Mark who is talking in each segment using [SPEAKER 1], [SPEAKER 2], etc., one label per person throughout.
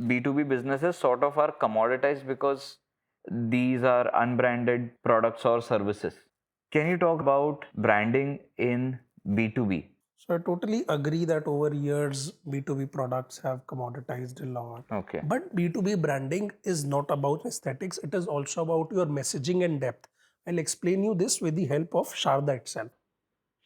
[SPEAKER 1] B2B businesses sort of are commoditized because these are unbranded products or services. Can you talk about branding in B2B?
[SPEAKER 2] So I totally agree that over years, B2B products have commoditized a lot.
[SPEAKER 1] Okay.
[SPEAKER 2] But B2B branding is not about aesthetics. It is also about your messaging and depth. I'll explain you this with the help of Sharda itself.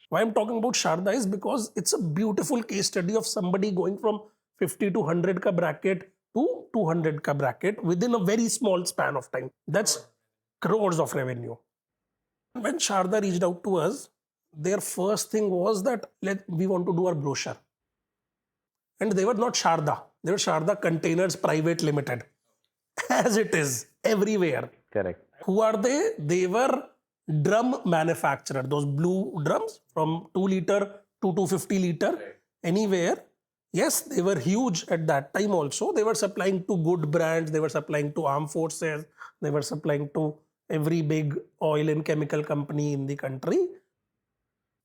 [SPEAKER 2] Why I'm talking about Sharda is because it's a beautiful case study of somebody going from 50 to 100 ka bracket to 200 ka bracket within a very small span of time. That's crores of revenue. When Sharda reached out to us, their first thing was that we want to do our brochure. And they were not Sharda. They were Sharda Containers Private Limited. As it is everywhere.
[SPEAKER 1] Correct.
[SPEAKER 2] Who are they? They were drum manufacturer. Those blue drums from 2 liter to 250 liter. Anywhere. Yes, they were huge at that time also. They were supplying to good brands. They were supplying to armed forces. They were supplying to every big oil and chemical company in the country.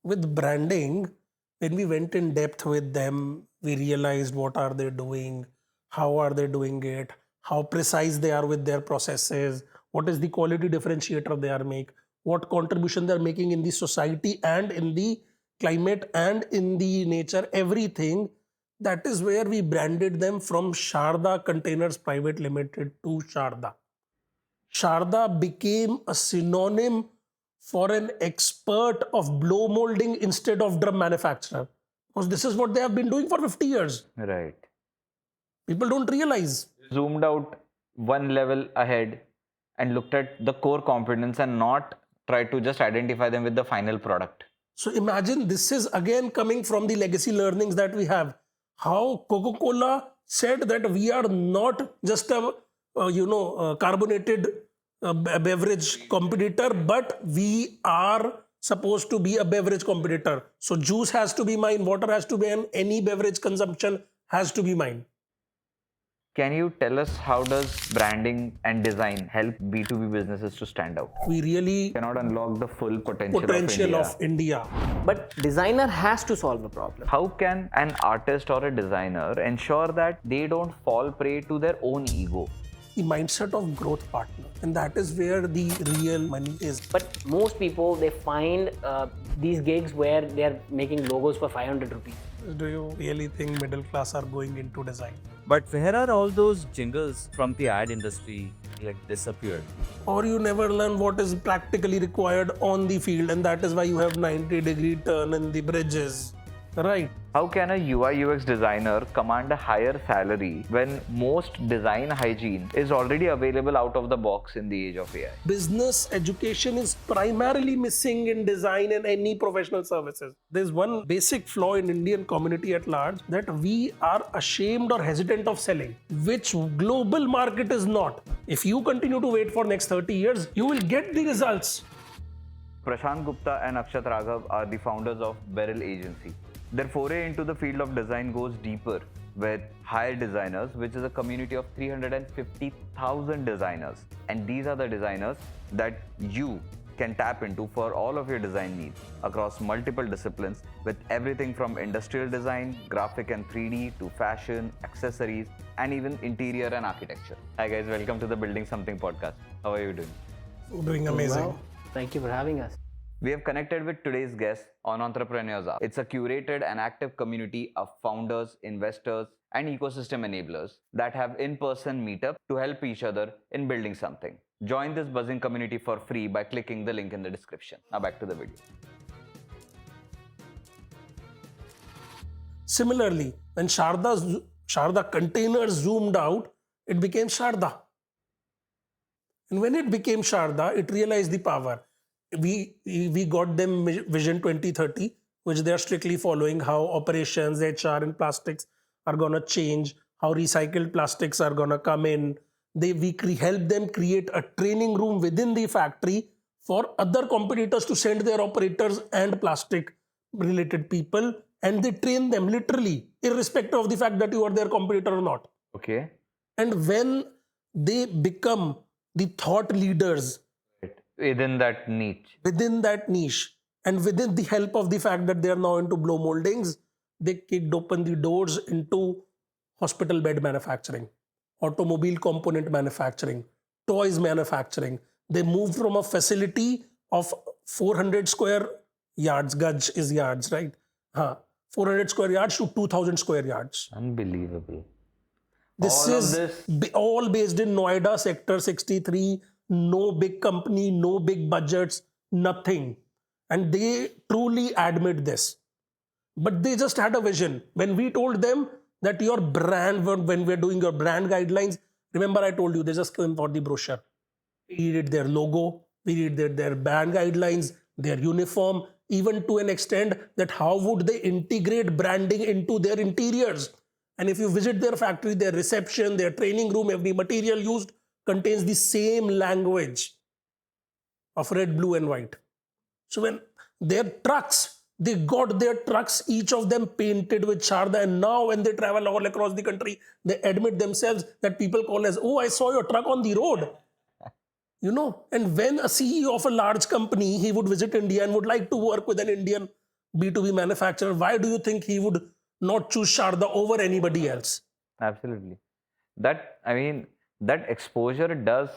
[SPEAKER 2] With branding, when we went in depth with them, we realized what are they doing, how are they doing it, how precise they are with their processes, what is the quality differentiator they are making, what contribution they are making in the society and in the climate and in the nature, everything. That is where we branded them from Sharda Containers Private Limited to Sharda. Sharda became a synonym for an expert of blow molding instead of drum manufacturer. Because this is what they have been doing for 50 years.
[SPEAKER 1] Right.
[SPEAKER 2] People don't realize.
[SPEAKER 1] Zoomed out one level ahead and looked at the core competence and not tried to just identify them with the final product.
[SPEAKER 2] So imagine this is again coming from the legacy learnings that we have. How Coca-Cola said that we are not just a carbonated beverage competitor, but we are supposed to be a beverage competitor. So juice has to be mine, water has to be mine, any beverage consumption has to be mine.
[SPEAKER 1] Can you tell us how does branding and design help B2B businesses to stand out?
[SPEAKER 2] We really
[SPEAKER 1] cannot unlock the full potential
[SPEAKER 2] of India.
[SPEAKER 3] But designer has to solve a problem.
[SPEAKER 1] How can an artist or a designer ensure that they don't fall prey to their own ego?
[SPEAKER 2] The mindset of growth partner, and that is where the real money is.
[SPEAKER 3] But most people, they find these gigs where they're making logos for 500 rupees.
[SPEAKER 2] Do you really think middle class are going into design?
[SPEAKER 4] But where are all those jingles from the ad industry disappeared?
[SPEAKER 2] Or you never learn what is practically required on the field, and that is why you have 90-degree turn in the bridges. Right.
[SPEAKER 1] How can a UI UX designer command a higher salary when most design hygiene is already available out of the box in the age of AI?
[SPEAKER 2] Business education is primarily missing in design and any professional services. There's one basic flaw in Indian community at large, that we are ashamed or hesitant of selling, which global market is not. If you continue to wait for next 30 years, you will get the results.
[SPEAKER 1] Prashant Gupta and Akshat Raghava are the founders of Beryl Agency. Their foray into the field of design goes deeper with Hire Designers, which is a community of 350,000 designers. And these are the designers that you can tap into for all of your design needs across multiple disciplines, with everything from industrial design, graphic and 3D to fashion, accessories, and even interior and architecture. Hi guys, welcome to the Building Something podcast. How are you doing?
[SPEAKER 2] Doing amazing.
[SPEAKER 3] Well, thank you for having us.
[SPEAKER 1] We have connected with today's guest on Entrepreneurs Hour. It's a curated and active community of founders, investors, and ecosystem enablers that have in-person meetup to help each other in building something. Join this buzzing community for free by clicking the link in the description. Now back to the video.
[SPEAKER 2] Similarly, when Sharda Containers zoomed out, it became Sharda. And when it became Sharda, it realized the power. We got them Vision 2030, which they are strictly following, how operations, HR and plastics are going to change, how recycled plastics are going to come in. We help them create a training room within the factory for other competitors to send their operators and plastic related people, and they train them literally, irrespective of the fact that you are their competitor or not.
[SPEAKER 1] Okay.
[SPEAKER 2] And when they become the thought leaders
[SPEAKER 1] Within that niche.
[SPEAKER 2] And within the help of the fact that they are now into blow moldings, they kicked open the doors into hospital bed manufacturing. automobile component manufacturing, toys manufacturing. They moved from a facility of 400 square yards, gaj is yards, right? 400 square yards to 2000 square yards.
[SPEAKER 1] Unbelievable.
[SPEAKER 2] This
[SPEAKER 1] All of
[SPEAKER 2] is
[SPEAKER 1] this-
[SPEAKER 2] all based in Noida, Sector 63. No big company, no big budgets, nothing. And they truly admit this. But they just had a vision. When we told them that your brand, when we're doing your brand guidelines, remember I told you they just came for the brochure. We needed their logo, we needed their brand guidelines, their uniform, even to an extent that how would they integrate branding into their interiors. And if you visit their factory, their reception, their training room, every material used contains the same language of red, blue, and white. So when their trucks, they got their trucks, each of them painted with Sharda, and now when they travel all across the country, they admit themselves that people call as, oh, I saw your truck on the road. You know, and when a CEO of a large company, he would visit India and would like to work with an Indian B2B manufacturer, why do you think he would not choose Sharda over anybody else?
[SPEAKER 1] Absolutely. That, I mean, that exposure does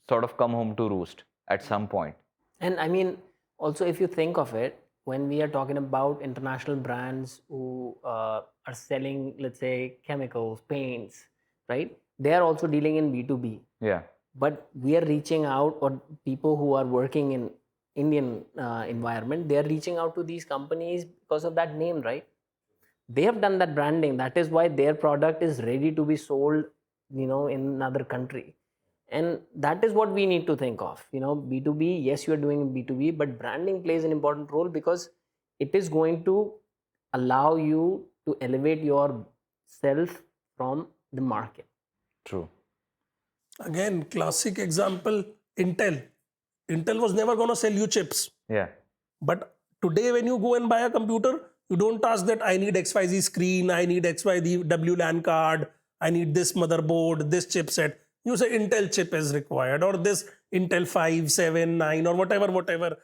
[SPEAKER 1] sort of come home to roost at some point.
[SPEAKER 3] And I mean, also, if you think of it, when we are talking about international brands who are selling, let's say, chemicals, paints, right? They are also dealing in B2B.
[SPEAKER 1] Yeah.
[SPEAKER 3] But we are reaching out, or people who are working in Indian environment, they are reaching out to these companies because of that name, right? They have done that branding. That is why their product is ready to be sold, you know, in another country. And that is what we need to think of. You know, B2B, yes, you are doing B2B, but branding plays an important role because it is going to allow you to elevate yourself from the market.
[SPEAKER 1] True.
[SPEAKER 2] Again, classic example, Intel. Intel was never going to sell you chips.
[SPEAKER 1] Yeah.
[SPEAKER 2] But today when you go and buy a computer, you don't ask that I need XYZ screen, I need XYZ WLAN card, I need this motherboard, this chipset. You say Intel chip is required, or this Intel 5, 7, 9, or whatever,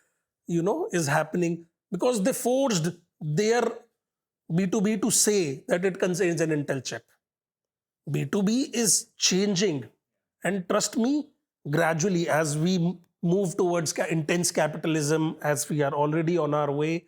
[SPEAKER 2] you know, is happening, because they forced their B2B to say that it contains an Intel chip. B2B is changing. And trust me, gradually, as we move towards intense capitalism, as we are already on our way,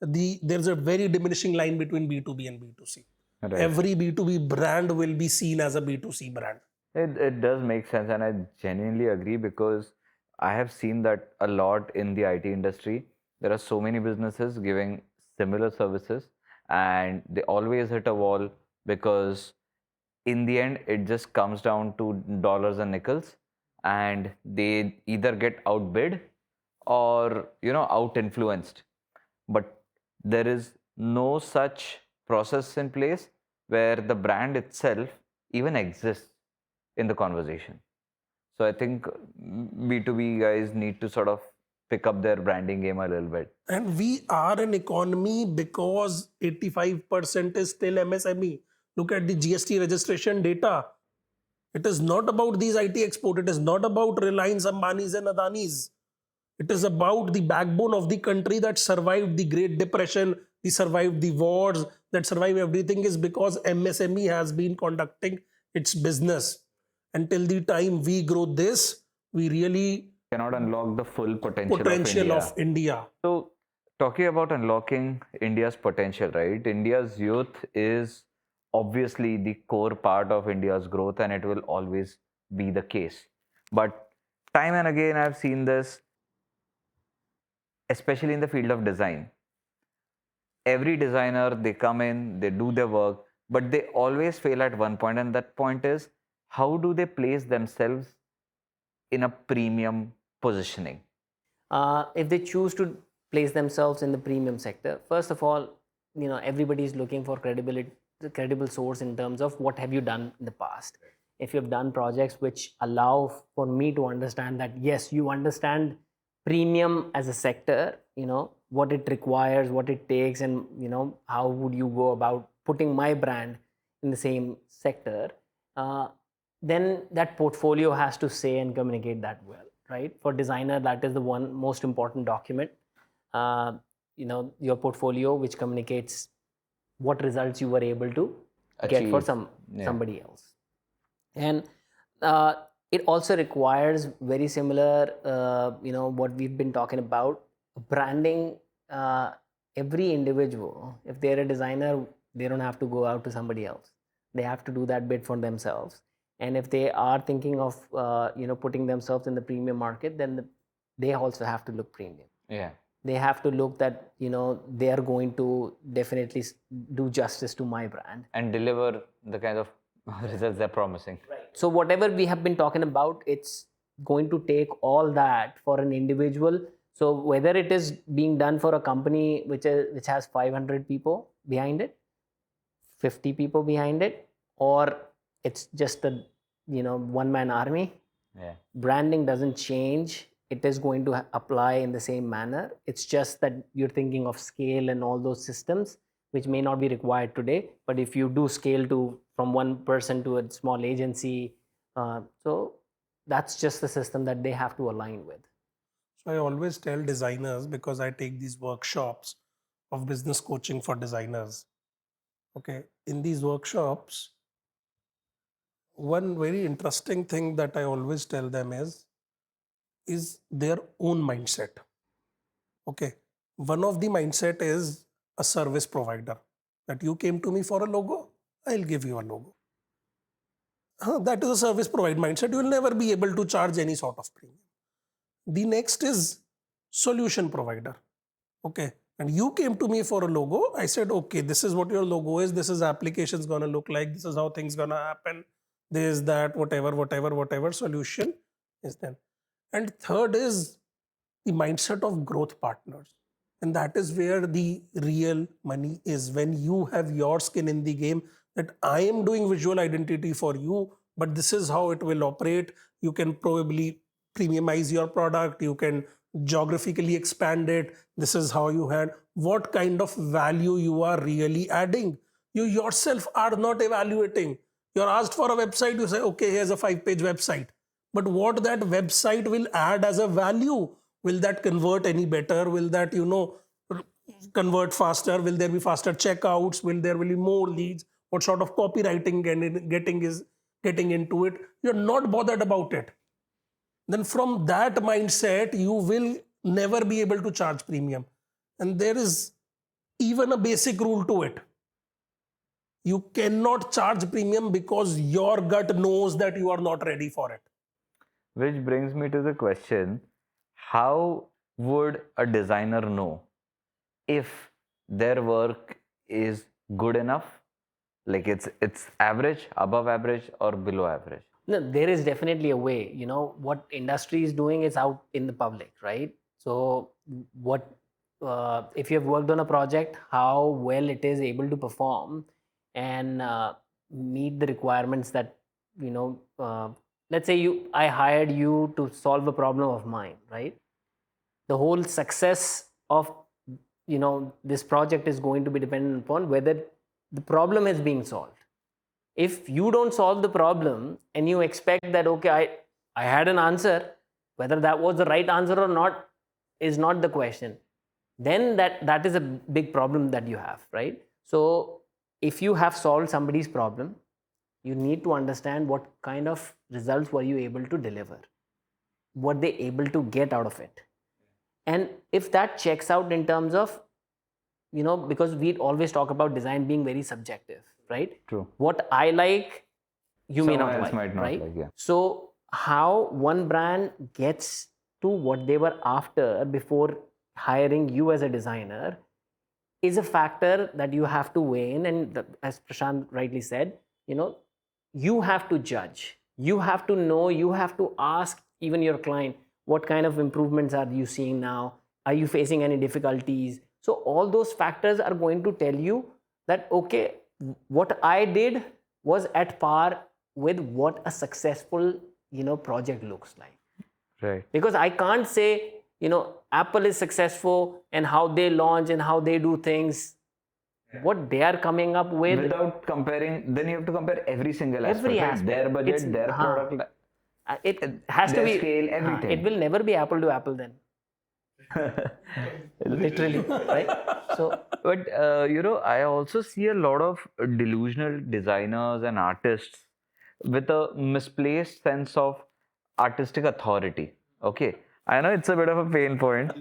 [SPEAKER 2] there's a very diminishing line between B2B and B2C.
[SPEAKER 1] Right.
[SPEAKER 2] Every B2B brand will be seen as a B2C brand.
[SPEAKER 1] It does make sense, and I genuinely agree, because I have seen that a lot in the IT industry. There are so many businesses giving similar services, and they always hit a wall, because in the end it just comes down to dollars and nickels, and they either get outbid or, you know, out influenced. But there is no such process in place where the brand itself even exists in the conversation. So I think B2B guys need to sort of pick up their branding game a little bit.
[SPEAKER 2] And we are an economy because 85% is still MSME. Look at the GST registration data. It is not about these IT export. It is not about Reliance, Ambani's and Adani's. It is about the backbone of the country that survived the Great Depression, that survived the wars, that survived everything, is because MSME has been conducting its business. Until the time we grow this, we really
[SPEAKER 1] Cannot unlock the full potential
[SPEAKER 2] of India.
[SPEAKER 1] So talking about unlocking India's potential, right? India's youth is obviously the core part of India's growth, and it will always be the case. But time and again, I've seen this, especially in the field of design. Every designer, they come in, they do their work, but they always fail at one point, and that point is, how do they place themselves in a premium positioning?
[SPEAKER 3] If they choose to place themselves in the premium sector, first of all, you know, everybody is looking for credible source in terms of what have you done in the past. If you have done projects which allow for me to understand that yes, you understand premium as a sector, you know, what it requires, what it takes, and you know, how would you go about putting my brand in the same sector, then that portfolio has to say and communicate that well, right? For designer, that is the one most important document. You know, your portfolio, which communicates what results you were able to get for somebody else. And it also requires very similar, what we've been talking about, branding. Every individual, if they're a designer, they don't have to go out to somebody else. They have to do that bit for themselves. And if they are thinking of putting themselves in the premium market, then they also have to look premium.
[SPEAKER 1] Yeah.
[SPEAKER 3] They have to look that they are going to definitely do justice to my brand
[SPEAKER 1] And deliver the kind of results they're promising.
[SPEAKER 3] So whatever we have been talking about, it's going to take all that for an individual. So whether it is being done for a company which has 500 people behind it, 50 people behind it, or it's just a one-man army,
[SPEAKER 1] Yeah.
[SPEAKER 3] branding doesn't change. It is going to apply in the same manner. It's just that you're thinking of scale and all those systems, which may not be required today. But if you do scale from one person to a small agency, so that's just the system that they have to align with.
[SPEAKER 2] So I always tell designers, because I take these workshops of business coaching for designers. Okay, in these workshops, one very interesting thing that I always tell them is their own mindset. Okay, one of the mindset is a service provider, that you came to me for a logo, I'll give you a logo. That is a service provider mindset. You will never be able to charge any sort of premium. The next is solution provider. Okay, and you came to me for a logo. I said, okay, this is what your logo is. This is application's gonna look like. This is how things gonna happen. This, that, whatever solution is then. And third is the mindset of growth partners. And that is where the real money is, when you have your skin in the game, that I am doing visual identity for you, but this is how it will operate. You can probably premiumize your product. You can geographically expand it. This is how you had, what kind of value you are really adding. You yourself are not evaluating. You're asked for a website, you say, okay, here's a 5-page website. But what that website will add as a value? Will that convert any better? Will that, convert faster? Will there be faster checkouts? Will there be more leads? What sort of copywriting getting into it? You're not bothered about it. Then from that mindset, you will never be able to charge premium. And there is even a basic rule to it. You cannot charge premium because your gut knows that you are not ready for it.
[SPEAKER 1] Which brings me to the question, how would a designer know if their work is good enough? Like it's average, above average, or below average?
[SPEAKER 3] No, there is definitely a way. What industry is doing is out in the public, right? So what if you have worked on a project, how well it is able to perform and meet the requirements that, let's say I hired you to solve a problem of mine, right? The whole success of this project is going to be dependent upon whether the problem is being solved. If you don't solve the problem and you expect that, okay, I had an answer, whether that was the right answer or not is not the question, then that is a big problem that you have, right? So if you have solved somebody's problem, you need to understand what kind of results were you able to deliver, what they able to get out of it. And if that checks out in terms of, because we always talk about design being very subjective, right?
[SPEAKER 1] True.
[SPEAKER 3] What I like, you may
[SPEAKER 1] Someone
[SPEAKER 3] not
[SPEAKER 1] else
[SPEAKER 3] like,
[SPEAKER 1] might not
[SPEAKER 3] right?
[SPEAKER 1] like, yeah.
[SPEAKER 3] So how one brand gets to what they were after before hiring you as a designer is a factor that you have to weigh in. And as Prashant rightly said, you have to judge. You have to know, you have to ask even your client, what kind of improvements are you seeing now? Are you facing any difficulties? So all those factors are going to tell you that, okay, what I did was at par with what a successful, project looks like.
[SPEAKER 1] Right.
[SPEAKER 3] Because I can't say, Apple is successful and how they launch and how they do things, what they are coming up with.
[SPEAKER 1] Without comparing, then you have to compare every single aspect.
[SPEAKER 3] Every
[SPEAKER 1] right?
[SPEAKER 3] aspect.
[SPEAKER 1] Their budget,
[SPEAKER 3] It's-
[SPEAKER 1] their product.
[SPEAKER 3] It has to
[SPEAKER 1] their
[SPEAKER 3] be
[SPEAKER 1] scale, everything.
[SPEAKER 3] It will never be apple to apple then. Literally, right? So,
[SPEAKER 1] But I also see a lot of delusional designers and artists with a misplaced sense of artistic authority. Okay, I know it's a bit of a pain point,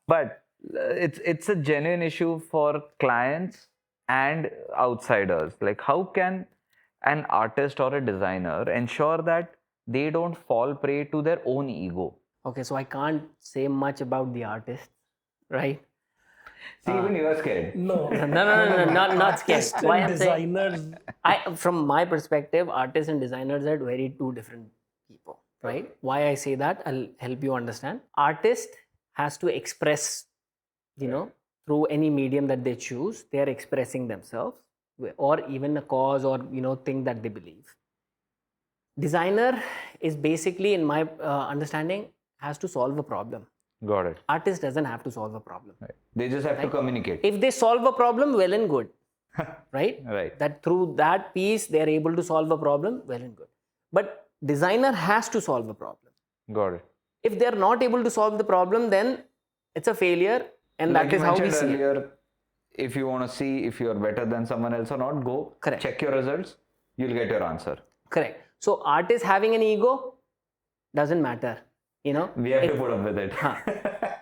[SPEAKER 1] but it's a genuine issue for clients and outsiders. Like, how can an artist or a designer ensure that they don't fall prey to their own ego?
[SPEAKER 3] Okay, so I can't say much about the artist, right?
[SPEAKER 1] See, even you are scared.
[SPEAKER 2] No.
[SPEAKER 3] No, not scared.
[SPEAKER 2] Artists
[SPEAKER 3] Why
[SPEAKER 2] and
[SPEAKER 3] I'm saying,
[SPEAKER 2] designers.
[SPEAKER 3] from my perspective, artists and designers are very two different people, right? Why I say that, I'll help you understand. Artist has to express, through any medium that they choose, they are expressing themselves, or even a cause or thing that they believe. Designer is basically, in my understanding, has to solve a problem.
[SPEAKER 1] Got it.
[SPEAKER 3] Artist doesn't have to solve a problem.
[SPEAKER 1] Right. They just have to communicate.
[SPEAKER 3] If they solve a problem, well and good, right?
[SPEAKER 1] Right.
[SPEAKER 3] That through that piece they are able to solve a problem, well and good. But designer has to solve a problem.
[SPEAKER 1] Got it.
[SPEAKER 3] If they are not able to solve the problem, then it's a failure, and
[SPEAKER 1] Like
[SPEAKER 3] that is
[SPEAKER 1] you
[SPEAKER 3] how we
[SPEAKER 1] mentioned
[SPEAKER 3] see it.
[SPEAKER 1] earlier, if you want to see if you are better than someone else or not, go
[SPEAKER 3] Correct.
[SPEAKER 1] check your results. You'll get your answer.
[SPEAKER 3] Correct. So artist having an ego doesn't matter.
[SPEAKER 1] We have to put up with it.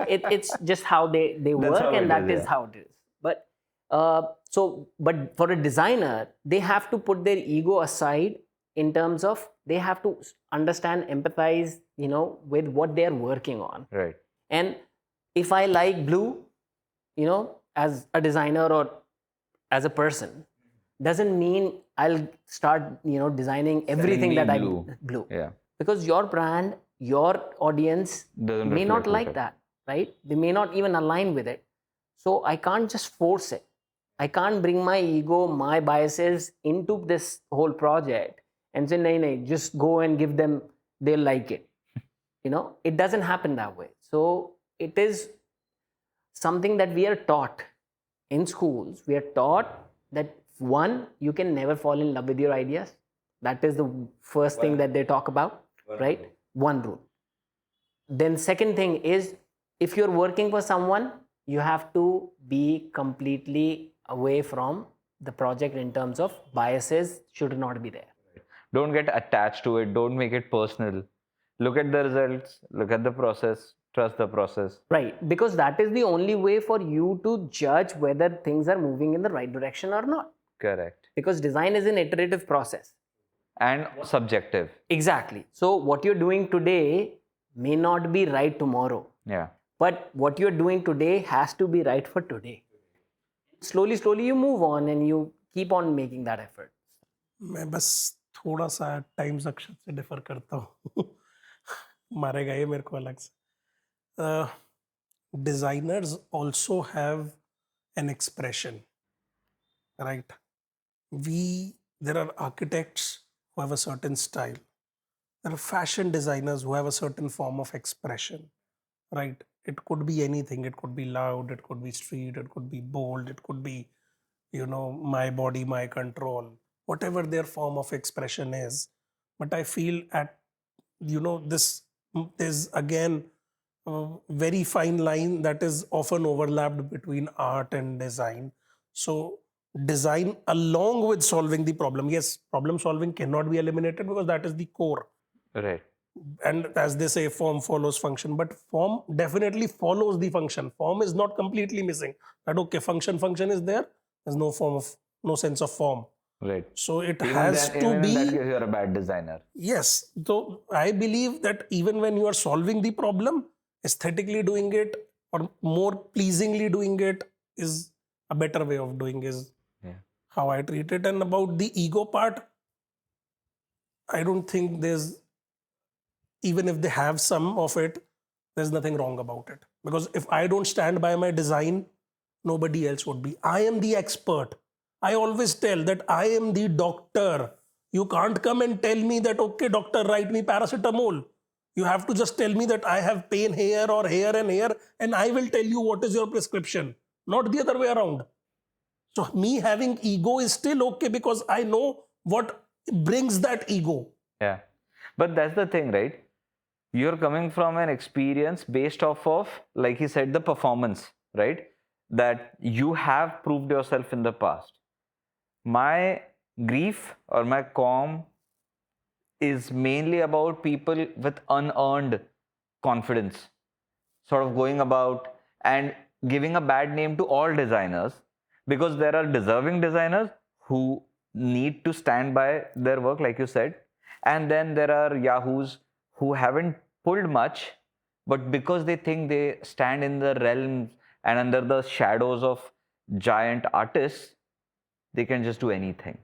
[SPEAKER 3] It's just how they work,
[SPEAKER 1] how
[SPEAKER 3] and
[SPEAKER 1] it
[SPEAKER 3] that
[SPEAKER 1] is,
[SPEAKER 3] is
[SPEAKER 1] yeah.
[SPEAKER 3] how it is. But but for a designer, they have to put their ego aside in terms of they have to understand, empathize, with what they are working on.
[SPEAKER 1] Right.
[SPEAKER 3] And if I like blue, as a designer or as a person, doesn't mean I'll start, designing everything
[SPEAKER 1] me
[SPEAKER 3] that
[SPEAKER 1] blue. Yeah.
[SPEAKER 3] Because your brand, your audience
[SPEAKER 1] Doesn't
[SPEAKER 3] may not
[SPEAKER 1] reflect
[SPEAKER 3] like
[SPEAKER 1] it.
[SPEAKER 3] that, right? They may not even align with it. So I can't just force it. I can't bring my ego, my biases into this whole project and say, nay, just go and give them, they'll like it. It doesn't happen that way. So it is something that we are taught in schools. We are taught that, one, you can never fall in love with your ideas. That is the first thing that they talk about, right? One rule. Then second thing is, if you're working for someone, you have to be completely away from the project in terms of biases should not be there.
[SPEAKER 1] Don't get attached to it. Don't make it personal. Look at the results. Look at the process. Trust the process.
[SPEAKER 3] Right, because that is the only way for you to judge whether things are moving in the right direction or not.
[SPEAKER 1] Correct.
[SPEAKER 3] Because design is an iterative process.
[SPEAKER 1] And subjective.
[SPEAKER 3] Exactly. So what you're doing today may not be right tomorrow.
[SPEAKER 1] Yeah.
[SPEAKER 3] But what you're doing today has to be right for today. Slowly you move on and you keep on making that effort.
[SPEAKER 2] मैं बस थोड़ा सा times अक्षत से differ करता हूँ मारेगा ये मेरे को अलग से designers also have an expression, right? There are architects who have a certain style. There are fashion designers who have a certain form of expression, right? It could be anything. It could be loud, it could be street, it could be bold, it could be, my body, my control, whatever their form of expression is. But I feel this is again a very fine line that is often overlapped between art and design. So design along with solving the problem. Yes, problem solving cannot be eliminated because that is the core.
[SPEAKER 1] Right.
[SPEAKER 2] And as they say, form follows function, but form definitely follows the function. Form is not completely missing. That okay, function is there. There's no sense of form.
[SPEAKER 1] Right.
[SPEAKER 2] So it
[SPEAKER 1] Even
[SPEAKER 2] has
[SPEAKER 1] then,
[SPEAKER 2] to
[SPEAKER 1] even
[SPEAKER 2] be.
[SPEAKER 1] in that case, you're a bad designer.
[SPEAKER 2] Yes. So I believe that even when you are solving the problem, aesthetically doing it or more pleasingly doing it is a better way of doing is how I treat it. And about the ego part, I don't think even if they have some of it, there's nothing wrong about it. Because if I don't stand by my design, nobody else would be. I am the expert. I always tell that I am the doctor. You can't come and tell me that, okay, doctor, write me paracetamol. You have to just tell me that I have pain here or here, and I will tell you what is your prescription, not the other way around. So me having ego is still okay because I know what brings that ego.
[SPEAKER 1] Yeah. But that's the thing, right? You're coming from an experience based off of, like he said, the performance, right? That you have proved yourself in the past. My grief or my qualm is mainly about people with unearned confidence sort of going about and giving a bad name to all designers, because there are deserving designers who need to stand by their work, like you said, and then there are yahoos who haven't pulled much, but because they think they stand in the realm and under the shadows of giant artists, they can just do anything.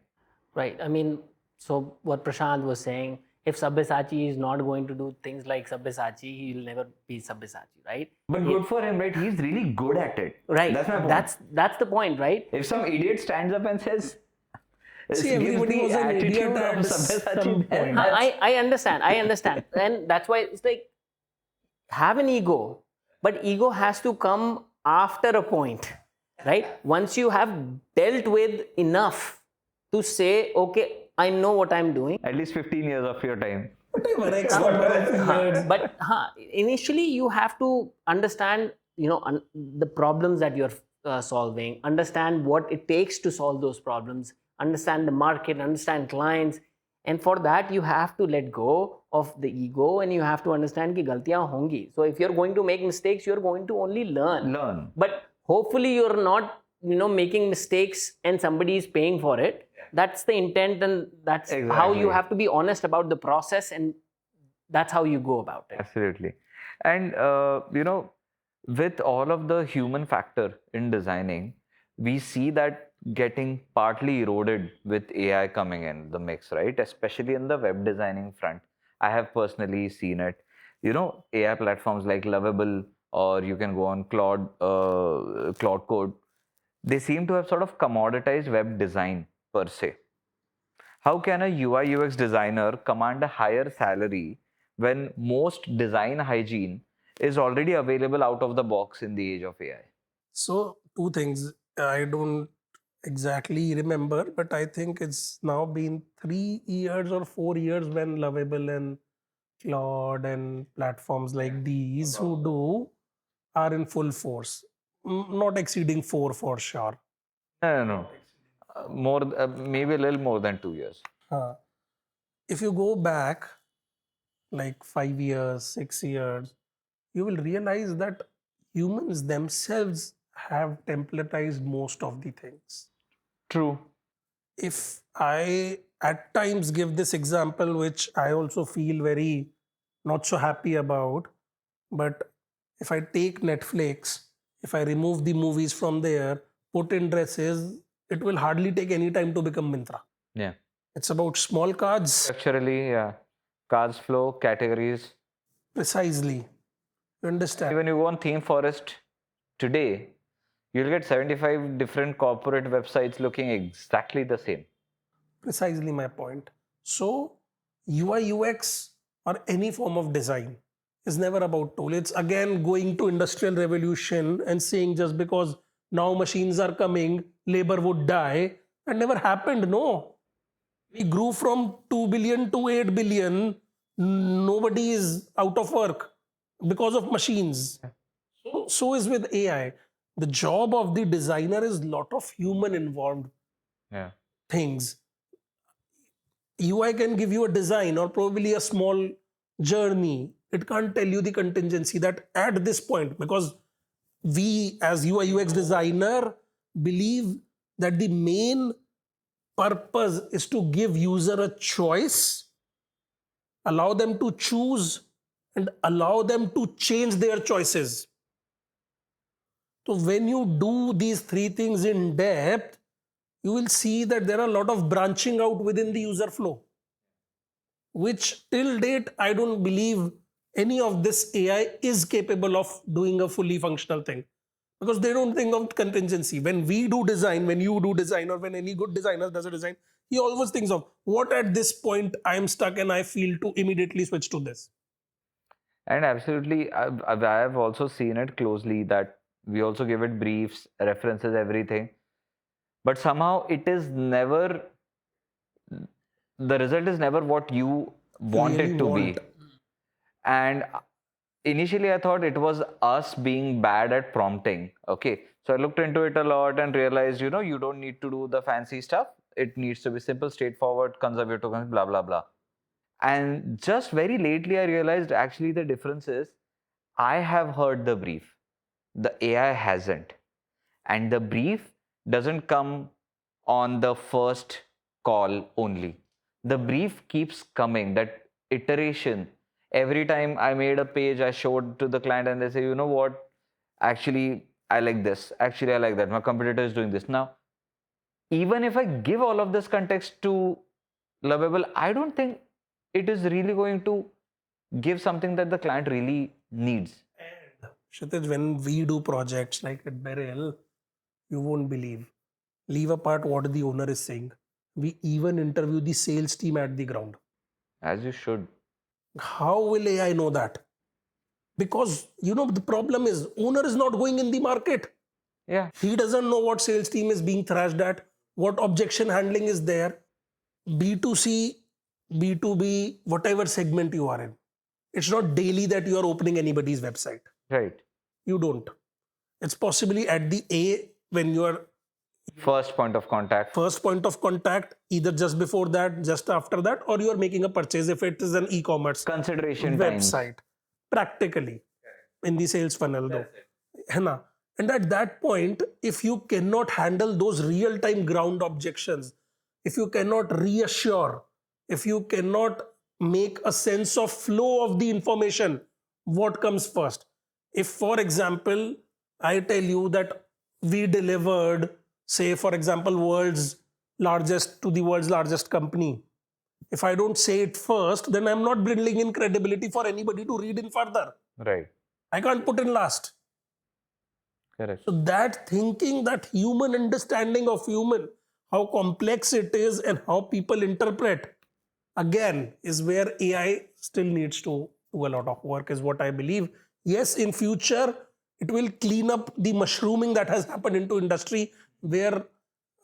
[SPEAKER 3] Right. I mean, so what Prashant was saying, if Sabyasachi is not going to do things like Sabyasachi, he'll never be Sabyasachi, right?
[SPEAKER 1] But good for him, right? He's really good at it.
[SPEAKER 3] Right.
[SPEAKER 1] That's my point.
[SPEAKER 3] That's the point, right?
[SPEAKER 1] If some idiot stands up and says,
[SPEAKER 2] See, everybody was an idiot at some point.
[SPEAKER 3] I understand. And that's why it's like, have an ego, but ego has to come after a point, right? Once you have dealt with enough to say, okay, I know what I'm doing.
[SPEAKER 1] At least 15 years of your time.
[SPEAKER 2] Whatever, X number of years.
[SPEAKER 3] But initially you have to understand, the problems that you're solving, understand what it takes to solve those problems, understand the market, understand clients. And for that, you have to let go of the ego and you have to understand ki galtiyan hongi. So if you're going to make mistakes, you're going to only learn. But hopefully you're not, making mistakes and somebody is paying for it. That's the intent, and that's how you have to be honest about the process, and that's how you go about it.
[SPEAKER 1] Absolutely. And, with all of the human factor in designing, we see that getting partly eroded with AI coming in the mix, right? Especially in the web designing front. I have personally seen it. AI platforms like Lovable, or you can go on Claude Code, they seem to have sort of commoditized web design per se. How can a UI UX designer command a higher salary when most design hygiene is already available out of the box in the age of AI?
[SPEAKER 2] So, two things. I don't exactly remember, but I think it's now been 3 years or 4 years when Lovable and Claude and platforms like these who do are in full force. Not exceeding 4 for sure.
[SPEAKER 1] No. Maybe a little more than 2 years.
[SPEAKER 2] If you go back like 5 years, 6 years, you will realize that humans themselves have templatized most of the things.
[SPEAKER 1] True.
[SPEAKER 2] If I at times give this example, which I also feel very not so happy about, but if I take Netflix, if I remove the movies from there, put in dresses, it will hardly take any time to become Myntra.
[SPEAKER 1] Yeah.
[SPEAKER 2] It's about small cards.
[SPEAKER 1] Structurally, yeah. Cards flow, categories.
[SPEAKER 2] Precisely. You understand?
[SPEAKER 1] When you go on Theme Forest today, you'll get 75 different corporate websites looking exactly the same.
[SPEAKER 2] Precisely my point. So, UI UX or any form of design is never about tool. It's again going to industrial revolution and saying just because now machines are coming, labor would die. That never happened, no. We grew from 2 billion to 8 billion. Nobody is out of work because of machines. So is with AI. The job of the designer is lot of human involved things. UI can give you a design or probably a small journey. It can't tell you the contingency that at this point, because we as UI UX designer believe that the main purpose is to give user a choice, allow them to choose and allow them to change their choices. So when you do these 3 things in depth, you will see that there are a lot of branching out within the user flow, which till date, I don't believe any of this AI is capable of doing a fully functional thing, because they don't think of contingency. When we do design, when you do design, or when any good designer does a design, he always thinks of what at this point I'm stuck and I feel to immediately switch to this.
[SPEAKER 1] And absolutely, I've also seen it closely that we also give it briefs, references, everything. But somehow it is never, the result is never what you want it to be. And initially I thought it was us being bad at prompting. Okay. So I looked into it a lot and realized, you don't need to do the fancy stuff. It needs to be simple, straightforward, conserve your tokens, blah, blah, blah. And just very lately, I realized actually the difference is I have heard the brief, the AI hasn't. And the brief doesn't come on the first call only. The brief keeps coming, that iteration. Every time I made a page, I showed to the client and they say, you know what, actually, I like this. Actually, I like that. My competitor is doing this. Now, even if I give all of this context to Lovable, I don't think it is really going to give something that the client really needs.
[SPEAKER 2] Kshitij, when we do projects like at Beryl, you won't believe. Leave apart what the owner is saying. We even interview the sales team at the ground.
[SPEAKER 1] As you should.
[SPEAKER 2] How will AI know that? Because, the problem is owner is not going in the market.
[SPEAKER 1] Yeah.
[SPEAKER 2] He doesn't know what sales team is being thrashed at, what objection handling is there. B2C, B2B, whatever segment you are in. It's not daily that you are opening anybody's website.
[SPEAKER 1] Right.
[SPEAKER 2] You don't. It's possibly at the A when you are
[SPEAKER 1] First point of contact.
[SPEAKER 2] first point of contact, either just before that, just after that, or you are making a purchase if it is an e-commerce
[SPEAKER 1] Consideration times.
[SPEAKER 2] website. Practically, in the sales funnel though. है ना? And at that point, if you cannot handle those real-time ground objections, if you cannot reassure, if you cannot make a sense of flow of the information, what comes first? If, for example, I tell you that we delivered, say, for example, to the world's largest company. If I don't say it first, then I'm not building in credibility for anybody to read in further.
[SPEAKER 1] Right.
[SPEAKER 2] I can't put in last.
[SPEAKER 1] Correct.
[SPEAKER 2] So that thinking, that human understanding of human, how complex it is and how people interpret, again, is where AI still needs to do a lot of work, is what I believe. Yes, in future, it will clean up the mushrooming that has happened into industry where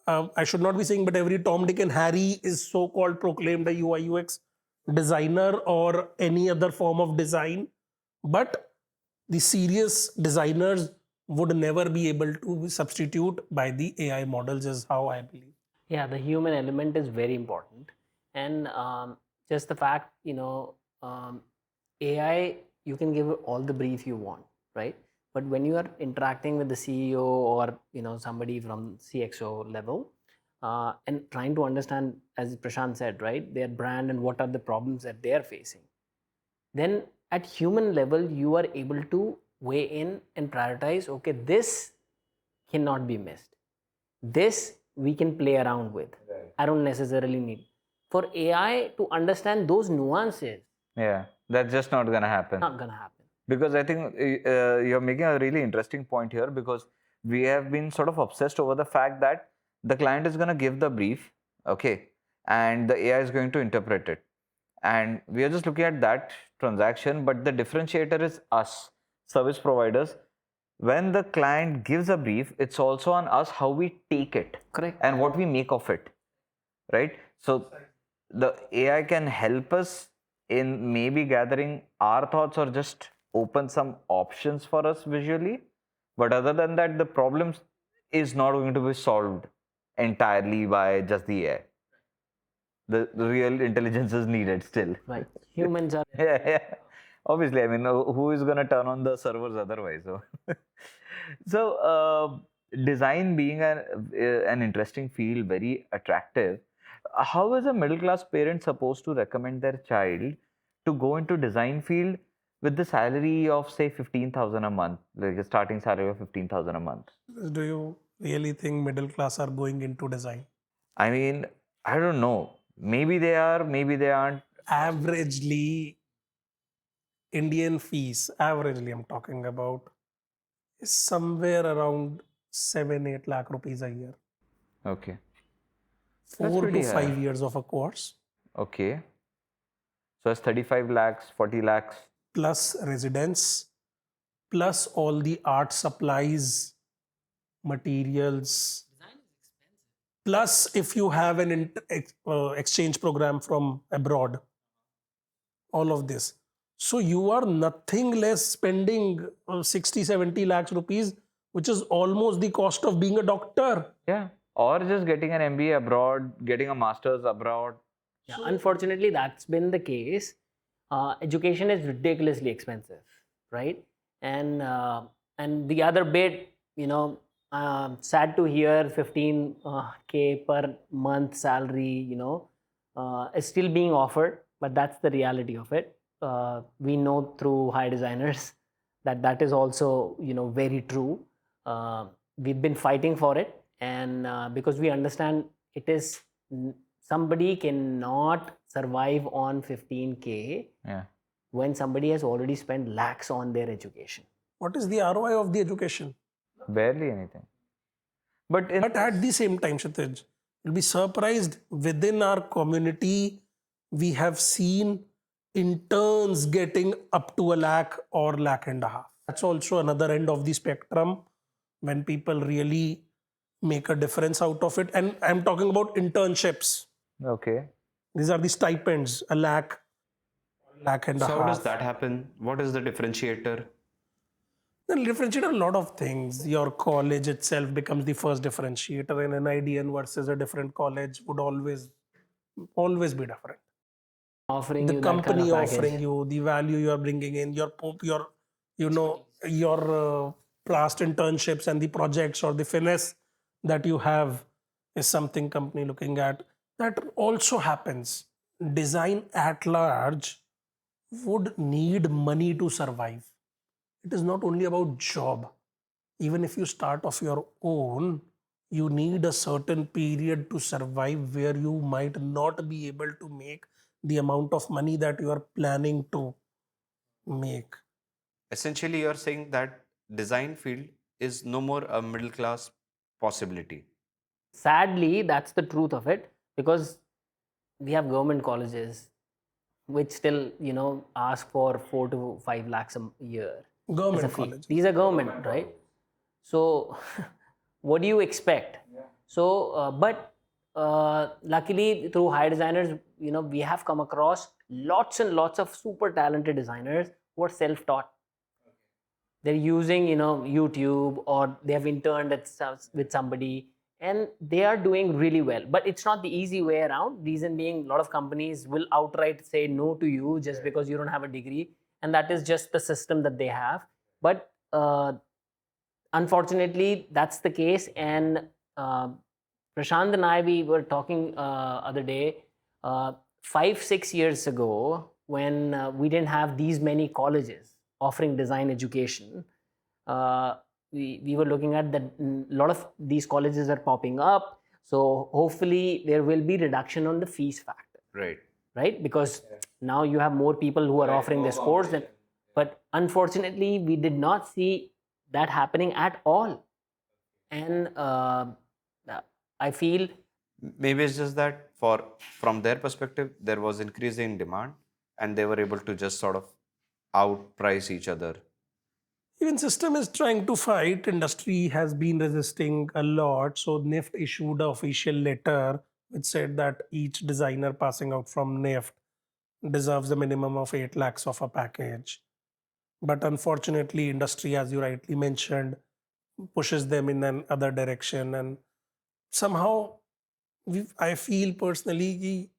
[SPEAKER 2] I should not be saying, but every Tom, Dick and Harry is so-called proclaimed a UI UX designer or any other form of design. But the serious designers would never be able to be substitute by the AI models is how I believe.
[SPEAKER 3] Yeah, the human element is very important. And just the fact, AI, you can give all the brief you want, right? But when you are interacting with the CEO or somebody from CXO level and trying to understand, as Prashant said, right, their brand and what are the problems that they are facing, then at human level you are able to weigh in and prioritize. Okay, this cannot be missed. This we can play around with. Right. I don't necessarily need for AI to understand those nuances.
[SPEAKER 1] Yeah, that's just not gonna happen.
[SPEAKER 3] Not gonna happen.
[SPEAKER 1] Because I think you're making a really interesting point here, because we have been sort of obsessed over the fact that the client is going to give the brief, okay, and the AI is going to interpret it. And we are just looking at that transaction, but the differentiator is us, service providers. When the client gives a brief, it's also on us how we take it.
[SPEAKER 3] Correct.
[SPEAKER 1] And what we make of it, right? So the AI can help us in maybe gathering our thoughts or just open some options for us visually, but other than that, the problem is not going to be solved entirely by just the AI. The real intelligence is needed still.
[SPEAKER 3] Right. Humans are.
[SPEAKER 1] Yeah. Obviously, I mean, who is going to turn on the servers otherwise? So, design being an interesting field, very attractive. How is a middle class parent supposed to recommend their child to go into design field with the salary of, say, 15,000 a month, like a starting salary of 15,000 a month?
[SPEAKER 2] Do you really think middle class are going into design?
[SPEAKER 1] I mean, I don't know. Maybe they are, maybe they aren't.
[SPEAKER 2] Averagely, Indian fees, averagely I'm talking about, is somewhere around 7-8 lakh rupees a year.
[SPEAKER 1] Okay.
[SPEAKER 2] 4 to 5 years of a course.
[SPEAKER 1] Okay. So it's 35 lakhs, 40 lakhs.
[SPEAKER 2] Plus residence, plus all the art supplies, materials. Plus if you have an exchange program from abroad, all of this. So you are nothing less spending 60-70 lakhs rupees, which is almost the cost of being a doctor.
[SPEAKER 1] Yeah. Or just getting an MBA abroad, getting a master's abroad.
[SPEAKER 3] Yeah, unfortunately, that's been the case. Education is ridiculously expensive, right? And the other bit, sad to hear 15K per month salary, is still being offered, but that's the reality of it. We know through high designers that is also, very true. We've been fighting for it, and because we understand it is somebody cannot survive on 15K
[SPEAKER 1] Yeah.
[SPEAKER 3] when somebody has already spent lakhs on their education.
[SPEAKER 2] What is the ROI of the education?
[SPEAKER 1] Barely anything. But
[SPEAKER 2] at the same time, Kshitij, you'll be surprised, within our community, we have seen interns getting up to a lakh or lakh and a half. That's also another end of the spectrum when people really make a difference out of it. And I'm talking about internships.
[SPEAKER 1] okay.
[SPEAKER 2] These are the stipends, a lakh and a
[SPEAKER 5] So
[SPEAKER 2] half.
[SPEAKER 5] how does that happen? What is the differentiator?
[SPEAKER 2] Then differentiate a lot of things. Your college itself becomes the first differentiator, and an IDN versus a different college would always be different.
[SPEAKER 3] Offering
[SPEAKER 2] The
[SPEAKER 3] you that kind
[SPEAKER 2] company
[SPEAKER 3] of package.
[SPEAKER 2] offering you, the value you are bringing in, your past internships and the projects or the finesse that you have is something company looking at. That also happens. Design at large would need money to survive. It is not only about job. Even if you start off your own, you need a certain period to survive where you might not be able to make the amount of money that you are planning to make.
[SPEAKER 5] Essentially, you're saying that design field is no more a middle class possibility.
[SPEAKER 3] Sadly, that's the truth of it, because we have government colleges which still, ask for 4 to 5 lakhs a year. as a
[SPEAKER 2] Government
[SPEAKER 3] fee.
[SPEAKER 2] college.
[SPEAKER 3] These are government, right? So, what do you expect? So, but luckily through high designers, we have come across lots and lots of super talented designers who are self-taught. They're using, YouTube, or they have interned with somebody, and they are doing really well. But it's not the easy way around. Reason being, a lot of companies will outright say no to you just because you don't have a degree, and that is just the system that they have. But unfortunately, that's the case. And Prashant and I, we were talking other day, 5-6 years ago, when we didn't have these many colleges offering design education, we were looking at that a lot of these colleges are popping up. So hopefully there will be reduction on the fees factor,
[SPEAKER 5] Right.
[SPEAKER 3] because now you have more people who are offering this course. But unfortunately, we did not see that happening at all. And I feel
[SPEAKER 5] Maybe it's just that from their perspective, there was increase in demand and they were able to just sort of outprice each other.
[SPEAKER 2] Even system is trying to fight. Industry has been resisting a lot. So NIFT issued an official letter which said that each designer passing out from NIFT deserves a minimum of 8 lakhs of a package. But unfortunately, industry, as you rightly mentioned, pushes them in another direction. And somehow, I feel personally,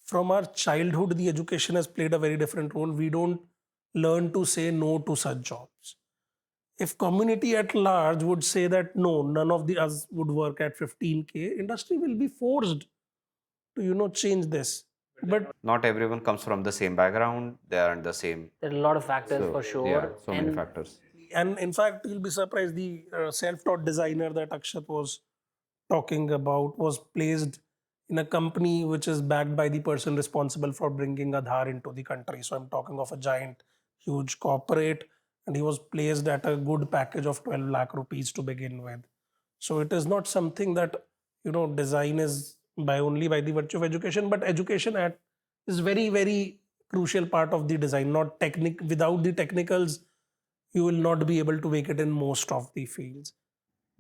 [SPEAKER 2] from our childhood, the education has played a very different role. We don't learn to say no to such jobs. If community at large would say that no, none of us would work at 15K, industry will be forced to change this. But
[SPEAKER 5] Not everyone comes from the same background, they aren't the same.
[SPEAKER 3] there are a lot of factors for sure.
[SPEAKER 5] Yeah, so many
[SPEAKER 3] And
[SPEAKER 5] factors.
[SPEAKER 2] and in fact, you'll be surprised, the self-taught designer that Akshat was talking about was placed in a company which is backed by the person responsible for bringing Aadhaar into the country. So I'm talking of a giant, huge corporate, and he was placed at a good package of 12 lakh rupees to begin with. So it is not something that, design is only by the virtue of education, but education is very, very crucial part of the design. Not without the technicals, you will not be able to make it in most of the fields.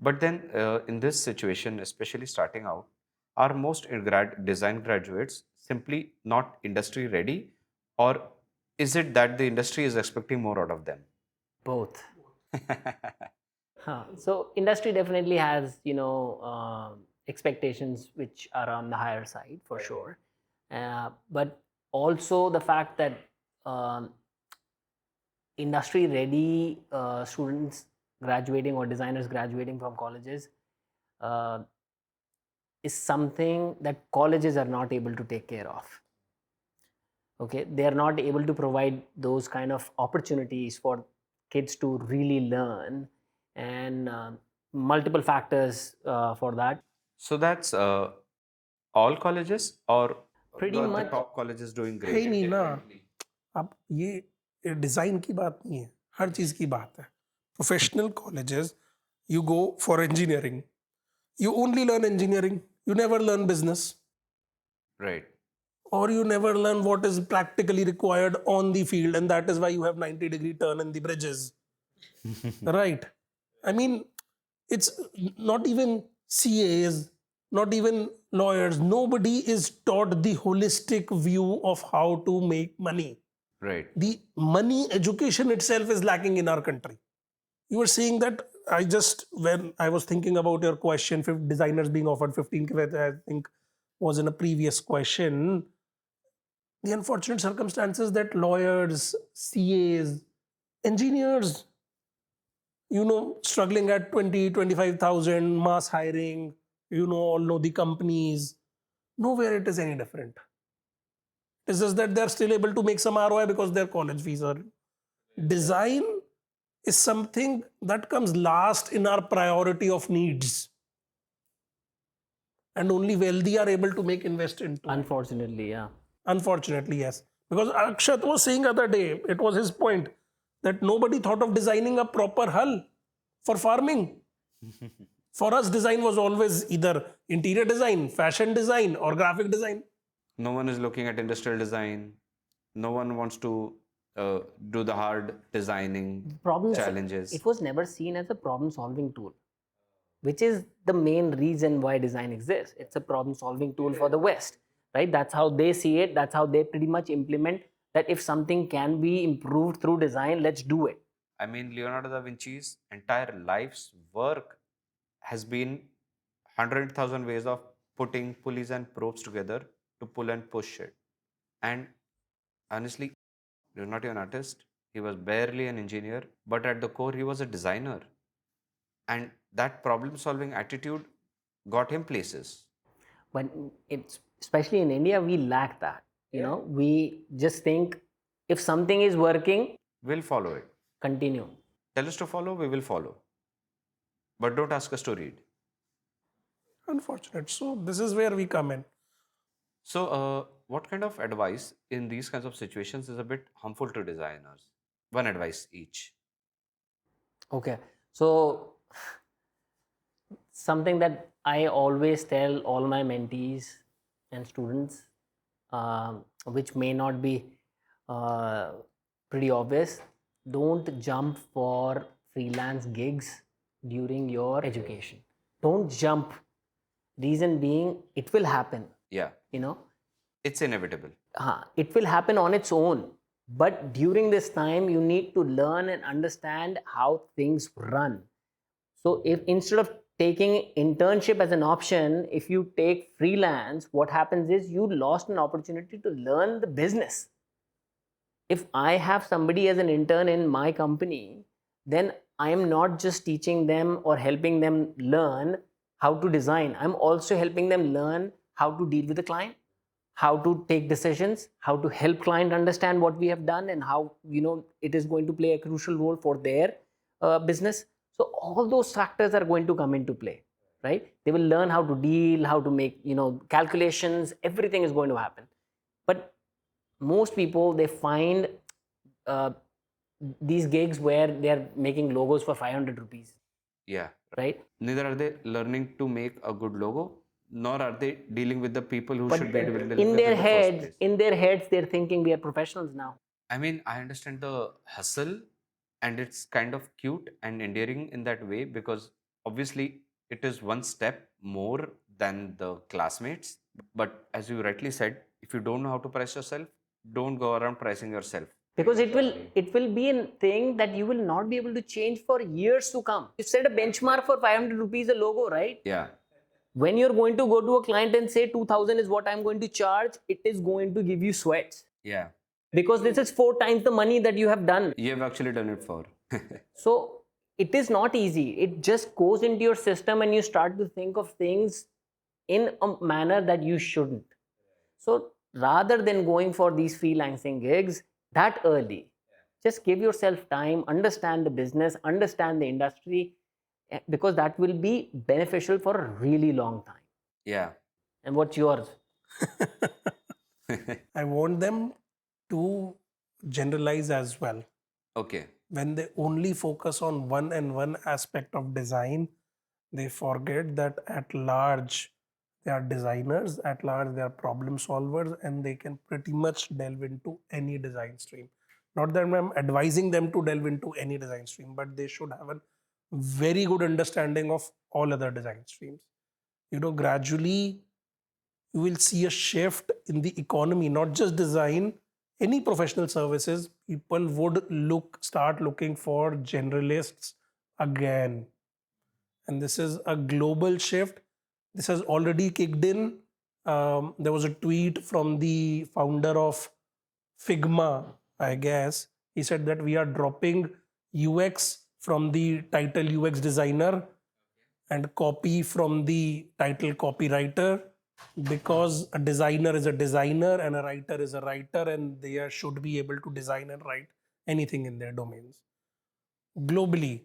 [SPEAKER 5] But then in this situation, especially starting out, are most design graduates simply not industry ready, or is it that the industry is expecting more out of them?
[SPEAKER 3] both. So industry definitely has expectations which are on the higher side for sure. But also the fact that industry ready students graduating or designers graduating from colleges is something that colleges are not able to take care of. Okay, they are not able to provide those kind of opportunities for kids to really learn, and multiple factors for that.
[SPEAKER 5] So that's all colleges, or
[SPEAKER 3] Pretty
[SPEAKER 5] the
[SPEAKER 3] much.
[SPEAKER 5] top colleges doing
[SPEAKER 2] है
[SPEAKER 5] great?
[SPEAKER 2] ही नहीं ना. अब ये design की बात नहीं है, हर चीज की बात है. Professional colleges, you go for engineering, you only learn engineering, you never learn business,
[SPEAKER 5] Right.
[SPEAKER 2] or you never learn what is practically required on the field, and that is why you have 90-degree turn in the bridges. Right? I mean, it's not even CAs, not even lawyers. Nobody is taught the holistic view of how to make money.
[SPEAKER 5] Right.
[SPEAKER 2] The money education itself is lacking in our country. You were saying that, when I was thinking about your question, designers being offered 15K, I think was in a previous question. The unfortunate circumstances that lawyers, CAs, engineers, struggling at 20, 25,000, mass hiring, all know the companies. Nowhere it is any different. It's just that they're still able to make some ROI because their college fees are. Design is something that comes last in our priority of needs. And only wealthy are able to invest into it.
[SPEAKER 3] Unfortunately, yeah.
[SPEAKER 2] Unfortunately, yes. Because Akshat was saying other day, it was his point, that nobody thought of designing a proper hull for farming. For us, design was always either interior design, fashion design, or graphic design.
[SPEAKER 5] No one is looking at industrial design. No one wants to do the hard designing challenges.
[SPEAKER 3] It was never seen as a problem-solving tool, which is the main reason why design exists. It's a problem-solving tool for the West, right? That's how they see it. That's how they pretty much implement that. If something can be improved through design, let's do it.
[SPEAKER 5] I mean, Leonardo da Vinci's entire life's work has been 100,000 ways of putting pulleys and probes together to pull and push it. And honestly, he was not an artist. He was barely an engineer, but at the core, he was a designer. And that problem-solving attitude got him places.
[SPEAKER 3] But it's, especially in India, we lack that. We just think if something is working,
[SPEAKER 5] We'll follow it.
[SPEAKER 3] continue.
[SPEAKER 5] Tell us to follow, we will follow. But don't ask us to read.
[SPEAKER 2] Unfortunate. So this is where we come in.
[SPEAKER 5] So, what kind of advice in these kinds of situations is a bit harmful to designers? One advice each.
[SPEAKER 3] Okay. So something that I always tell all my mentees and students, which may not be pretty obvious, don't jump for freelance gigs during your education. Don't jump. Reason being, it will happen.
[SPEAKER 5] Yeah, it's inevitable.
[SPEAKER 3] It will happen on its own. But during this time, you need to learn and understand how things run. So if instead of taking internship as an option, if you take freelance, what happens is you lost an opportunity to learn the business. If I have somebody as an intern in my company, then I am not just teaching them or helping them learn how to design. I'm also helping them learn how to deal with the client, how to take decisions, how to help client understand what we have done, and how it is going to play a crucial role for their business. So all those factors are going to come into play, right? They will learn how to deal, how to make calculations. Everything is going to happen. But most people, they find these gigs where they are making logos for 500 rupees.
[SPEAKER 5] Yeah.
[SPEAKER 3] Right?
[SPEAKER 5] Neither are they learning to make a good logo, nor are they dealing with the people who should be dealing with
[SPEAKER 3] in their
[SPEAKER 5] the
[SPEAKER 3] heads,
[SPEAKER 5] first place.
[SPEAKER 3] in their heads, they're thinking we are professionals now.
[SPEAKER 5] I mean, I understand the hustle, and it's kind of cute and endearing in that way, because obviously it is one step more than the classmates. But as you rightly said, if you don't know how to price yourself, don't go around pricing yourself.
[SPEAKER 3] Because it will be a thing that you will not be able to change for years to come. You set a benchmark for 500 rupees a logo, right?
[SPEAKER 5] Yeah.
[SPEAKER 3] when you're going to go to a client and say 2000 is what I'm going to charge, it is going to give you sweats,
[SPEAKER 5] Yeah.
[SPEAKER 3] because this is 4 times the money that you have done.
[SPEAKER 5] You have actually done it for.
[SPEAKER 3] So it is not easy. It just goes into your system and you start to think of things in a manner that you shouldn't. So rather than going for these freelancing gigs that early, just give yourself time, understand the business, understand the industry, because that will be beneficial for a really long time.
[SPEAKER 5] Yeah.
[SPEAKER 3] And what's yours?
[SPEAKER 2] I want them to generalize as well.
[SPEAKER 5] Okay.
[SPEAKER 2] When they only focus on one aspect of design, they forget that at large they are designers, at large they are problem solvers, and they can pretty much delve into any design stream. Not that I'm advising them to delve into any design stream, but they should have a very good understanding of all other design streams. Gradually you will see a shift in the economy, not just design, any professional services. People would start looking for generalists again. And this is a global shift. This has already kicked in. There was a tweet from the founder of Figma, I guess. He said that we are dropping UX from the title UX designer and copy from the title copywriter, because a designer is a designer and a writer is a writer, and they should be able to design and write anything in their domains. Globally,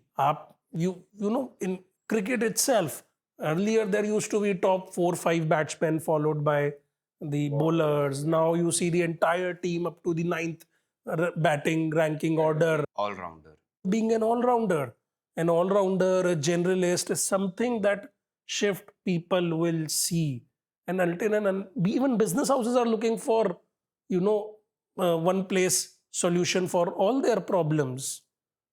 [SPEAKER 2] in cricket itself, earlier there used to be top 4-5 batsmen followed by the bowlers. Now you see the entire team up to the 9th batting ranking order
[SPEAKER 5] All rounder.
[SPEAKER 2] being an all-rounder. An all-rounder, a generalist is something that shift people will see. And even business houses are looking for, one place solution for all their problems.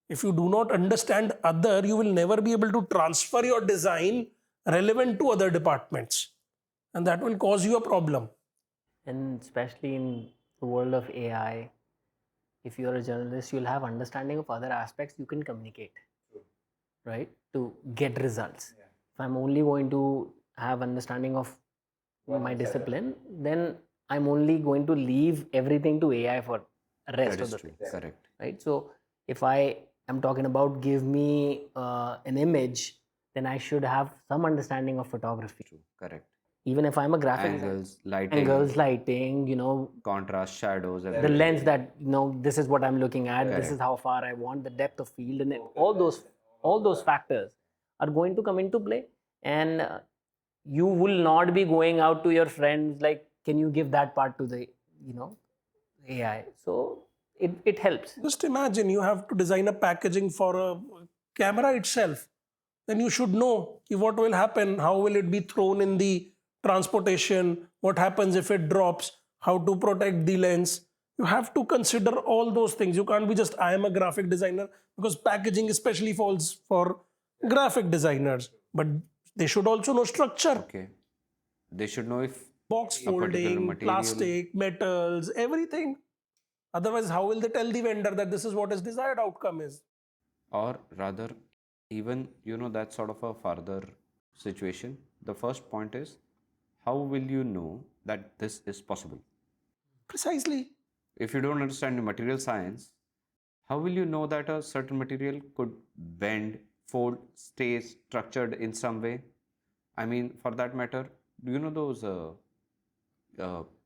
[SPEAKER 2] If you do not understand other, you will never be able to transfer your design relevant to other departments. And that will cause you a problem.
[SPEAKER 3] And especially in the world of AI, if you're a journalist, you'll have understanding of other aspects you can communicate, right? To get results. If I'm only going to have understanding of my discipline, then I'm only going to leave everything to AI for the rest
[SPEAKER 5] That
[SPEAKER 3] of
[SPEAKER 5] is
[SPEAKER 3] the
[SPEAKER 5] true.
[SPEAKER 3] things,
[SPEAKER 5] Correct.
[SPEAKER 3] right? So if I am talking about give me an image, then I should have some understanding of photography.
[SPEAKER 5] True. Correct.
[SPEAKER 3] Even if I'm a graphic
[SPEAKER 5] Angles, lighting,
[SPEAKER 3] angles, lighting,
[SPEAKER 5] contrast, shadows,
[SPEAKER 3] the
[SPEAKER 5] everything.
[SPEAKER 3] lens that this is what I'm looking at, this
[SPEAKER 5] Correct.
[SPEAKER 3] is how far I want, the depth of field, and then all those factors are going to come into play. And you will not be going out to your friends like, can you give that part to the AI? So it helps.
[SPEAKER 2] Just imagine you have to design a packaging for a camera itself. Then you should know what will happen, how will it be thrown in the transportation, what happens if it drops, how to protect the lens. You have to consider all those things. You can't be just, I am a graphic designer, because packaging especially falls for graphic designers. But they should also know structure,
[SPEAKER 5] Okay. They should know if
[SPEAKER 2] box
[SPEAKER 5] a particular
[SPEAKER 2] folding,
[SPEAKER 5] material-
[SPEAKER 2] plastic, metals, everything. Otherwise, how will they tell the vendor that this is what his desired outcome is?
[SPEAKER 5] or rather, even that sort of a further situation. The first point is, how will you know that this is possible?
[SPEAKER 2] Precisely.
[SPEAKER 5] If you don't understand the material science, how will you know that a certain material could bend, fold, stay structured in some way? I mean, for that matter, do you know those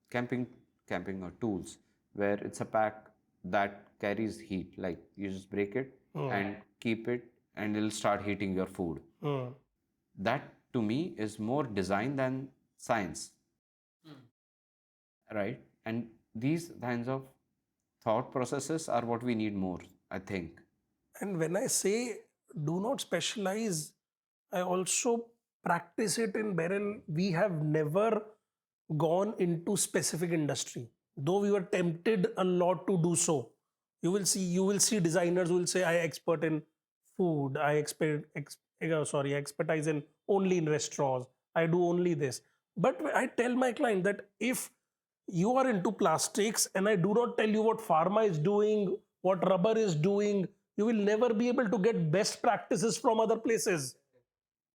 [SPEAKER 5] camping tools where it's a pack that carries heat? Like you just break it and keep it, and it'll start heating your food. That to me is more design than science, right? And these kinds of thought processes are what we need more, I think.
[SPEAKER 2] And when I say do not specialize, I also practice it in Beryl. We have never gone into specific industry, though we were tempted a lot to do so. You will see designers who will say, I expert in food, I expertise in only in restaurants, I do only this. But I tell my client that if you are into plastics and I do not tell you what pharma is doing, what rubber is doing, you will never be able to get best practices from other places.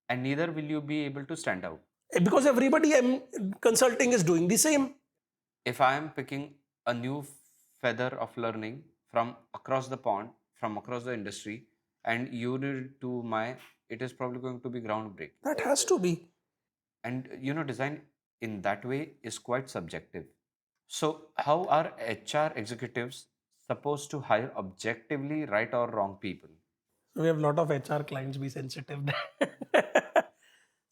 [SPEAKER 5] And neither will you be able to stand out.
[SPEAKER 2] Because everybody consulting is doing the same.
[SPEAKER 5] If I am picking a new feather of learning from across the pond, from across the industry, and you need to my, it is probably going to be groundbreaking.
[SPEAKER 2] That has to be.
[SPEAKER 5] And design in that way is quite subjective. So, how are HR executives supposed to hire objectively right or wrong people?
[SPEAKER 2] We have a lot of HR clients, be sensitive.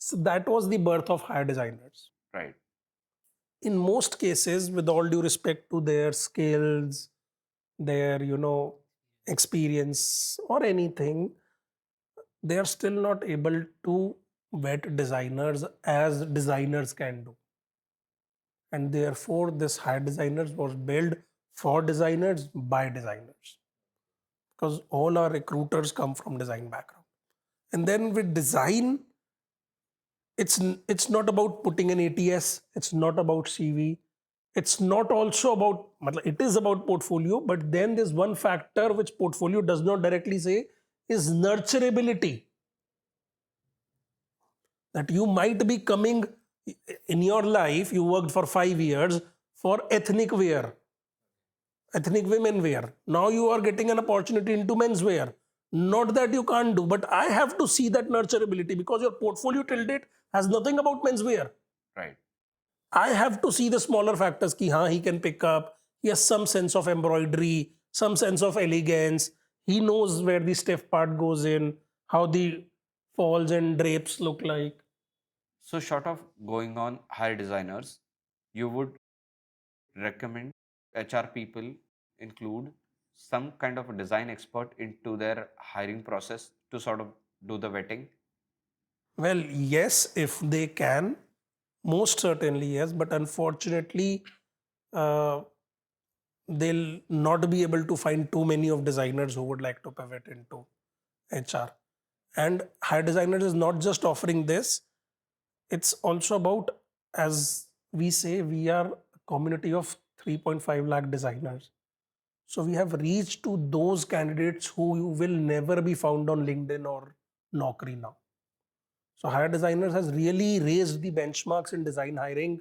[SPEAKER 2] So that was the birth of hire designers.
[SPEAKER 5] Right.
[SPEAKER 2] In most cases, with all due respect to their skills, their, experience or anything, they are still not able to vet designers as designers can do. And therefore, this hire designers was built for designers by designers. Because all our recruiters come from design background. And then with design, it's not about putting an ATS, it's not about CV, it's not also about, it is about portfolio, but then there's one factor which portfolio does not directly say is nurturability. That you might be coming in your life, you worked for 5 years for ethnic wear, ethnic women wear. Now you are getting an opportunity into menswear. Not that you can't do, but I have to see that nurturability because your portfolio till date has nothing about menswear.
[SPEAKER 5] Right.
[SPEAKER 2] I have to see the smaller factors ki he can pick up. He has some sense of embroidery, some sense of elegance. He knows where the stiff part goes in, how the falls and drapes look like.
[SPEAKER 5] So, short of going on hire designers, you would recommend HR people include some kind of a design expert into their hiring process to sort of do the vetting?
[SPEAKER 2] Well, yes, if they can, most certainly yes, but unfortunately, they'll not be able to find too many of designers who would like to pivot into HR. And hire designers is not just offering this, it's also about, as we say, we are a community of 3.5 lakh designers. So we have reached to those candidates who will never be found on LinkedIn or Naukri now. So hire designers has really raised the benchmarks in design hiring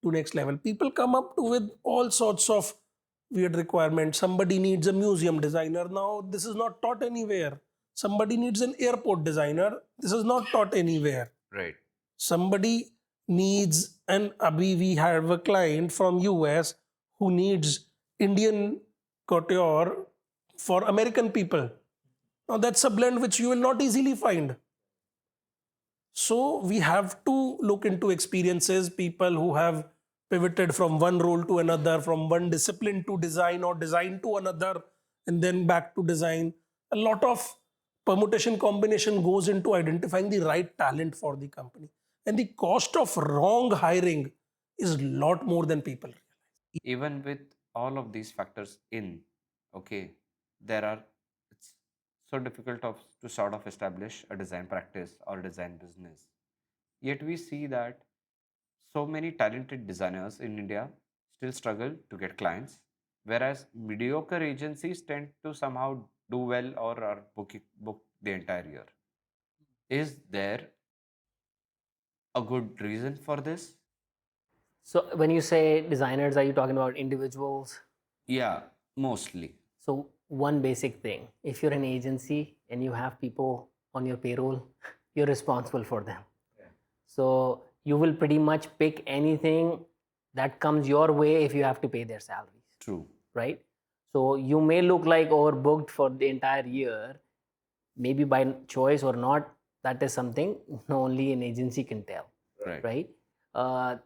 [SPEAKER 2] to next level. People come up with all sorts of weird requirements. Somebody needs a museum designer. Now this is not taught anywhere. Somebody needs an airport designer. This is not taught anywhere.
[SPEAKER 5] Right.
[SPEAKER 2] Somebody needs we have a client from US who needs Indian couture for American people. Now that's a blend which you will not easily find. So we have to look into experiences, people who have pivoted from one role to another, from one discipline to design or design to another, and then back to design. A lot of permutation combination goes into identifying the right talent for the company. And the cost of wrong hiring is a lot more than people realize.
[SPEAKER 5] Even with all of these factors in, okay, it's so difficult to sort of establish a design practice or design business. Yet we see that so many talented designers in India still struggle to get clients, whereas mediocre agencies tend to somehow do well or are booked the entire year. Is there a good reason for this?
[SPEAKER 3] So when you say designers, are you talking about individuals?
[SPEAKER 5] Yeah, mostly.
[SPEAKER 3] So one basic thing, if you're an agency and you have people on your payroll, you're responsible for them. Yeah. So you will pretty much pick anything that comes your way if you have to pay their salaries.
[SPEAKER 5] True.
[SPEAKER 3] Right? So you may look like overbooked for the entire year, maybe by choice or not. That is something only an agency can tell. Right? A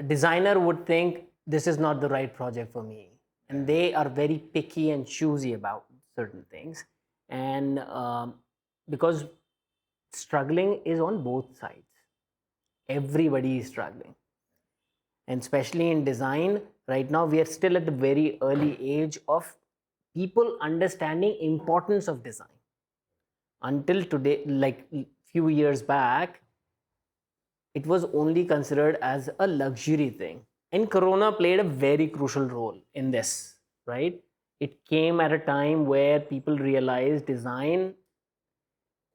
[SPEAKER 3] designer would think this is not the right project for me. And they are very picky and choosy about certain things. And because struggling is on both sides. Everybody is struggling. And especially in design, right now we are still at the very early age of people understanding importance of design. Until today, like few years back, it was only considered as a luxury thing. And Corona played a very crucial role in this, right? It came at a time where people realized design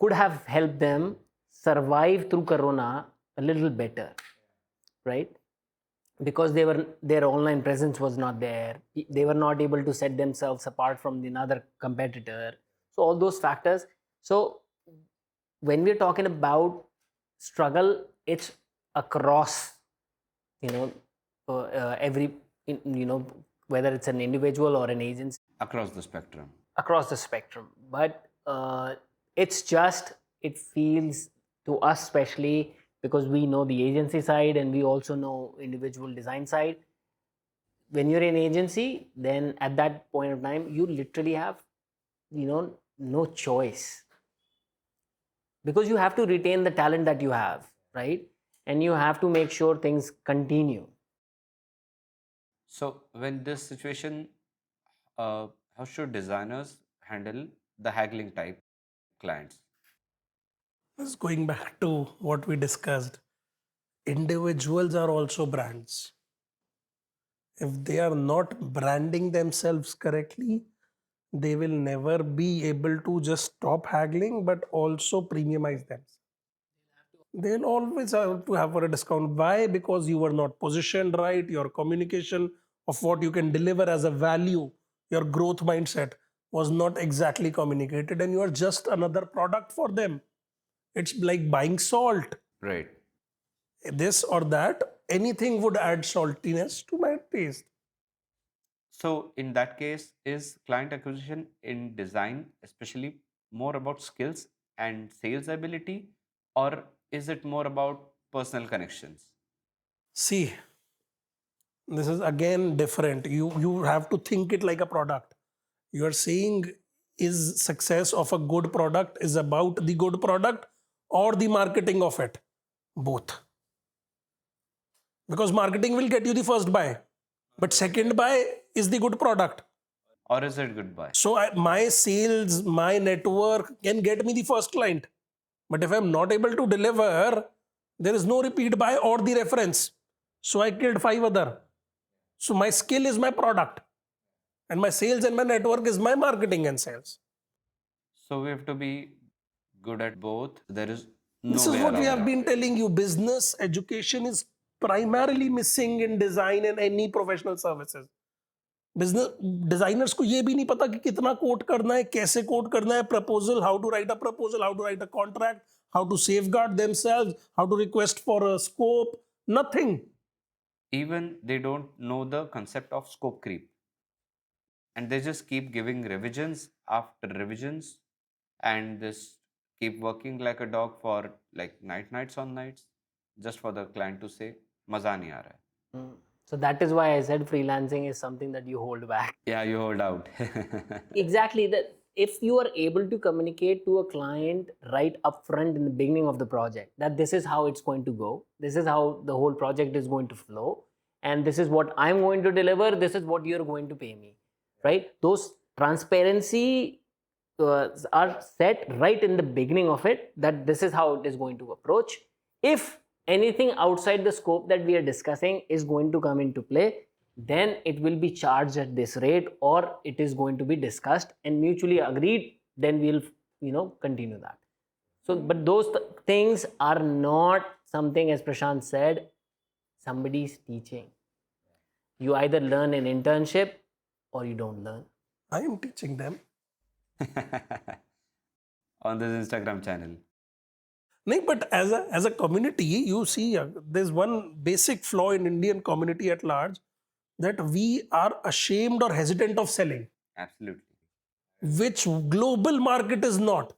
[SPEAKER 3] could have helped them survive through Corona a little better, right? Because their online presence was not there, they were not able to set themselves apart from another competitor, so all those factors. So when we're talking about struggle, it's across, every, whether it's an individual or an agency,
[SPEAKER 5] Across the spectrum.
[SPEAKER 3] across the spectrum. But it's just, it feels to us, especially because we know the agency side and we also know individual design side. When you're in agency, then at that point of time, you literally have, no choice, because you have to retain the talent that you have, right? And you have to make sure things continue.
[SPEAKER 5] So when this situation, how should designers handle the haggling type clients?
[SPEAKER 2] Just going back to what we discussed, individuals are also brands. If they are not branding themselves correctly, they will never be able to just stop haggling, but also premiumize themselves. They'll always have to have a discount. Why? Because you were not positioned right, your communication of what you can deliver as a value, your growth mindset was not exactly communicated, and you are just another product for them. It's like buying salt.
[SPEAKER 5] Right.
[SPEAKER 2] This or that, anything would add saltiness to my taste.
[SPEAKER 5] So in that case, is client acquisition in design especially more about skills and sales ability, or is it more about personal connections?
[SPEAKER 2] See, this is again different. You have to think it like a product. You are saying, is success of a good product is about the good product or the marketing of it? Both. Because marketing will get you the first buy, but second buy is the good product.
[SPEAKER 5] Or is it goodbye?
[SPEAKER 2] So my sales, my network can get me the first client. But if I'm not able to deliver, there is no repeat buy or the reference. So I killed 5 other. So my skill is my product. And my sales and my network is my marketing and sales.
[SPEAKER 5] So we have to be good at both. There is no
[SPEAKER 2] This is
[SPEAKER 5] way
[SPEAKER 2] what we
[SPEAKER 5] around
[SPEAKER 2] have
[SPEAKER 5] it.
[SPEAKER 2] been telling you. Business education is primarily missing in design and any professional services. Business designers को ये भी नहीं पता कि कितना coat करना है, कैसे कोट करना है, proposal, how to write a proposal, how to write a contract, how to safeguard themselves, how to request for a scope, nothing.
[SPEAKER 5] Even they don't know the concept of scope creep. And they just keep giving revisions after revisions and just keep working like a dog for like nights on nights just for the client to say, Maza nahi aa raha hai.
[SPEAKER 3] So that is why I said freelancing is something that you hold back.
[SPEAKER 5] Yeah, you hold out.
[SPEAKER 3] Exactly. That if you are able to communicate to a client right upfront in the beginning of the project that this is how it's going to go, this is how the whole project is going to flow, and this is what I'm going to deliver, this is what you're going to pay me, right? Those transparency are set right in the beginning of it, that this is how it is going to approach. If anything outside the scope that we are discussing is going to come into play, then it will be charged at this rate, or it is going to be discussed and mutually agreed, then we'll continue that. So but those things are not something, as Prashant said, somebody's teaching. You either learn an internship or you don't learn.
[SPEAKER 2] I am teaching them.
[SPEAKER 5] On this Instagram channel.
[SPEAKER 2] No, but as a community, you see, there's one basic flaw in Indian community at large, that we are ashamed or hesitant of selling,
[SPEAKER 5] Absolutely.
[SPEAKER 2] which global market is not.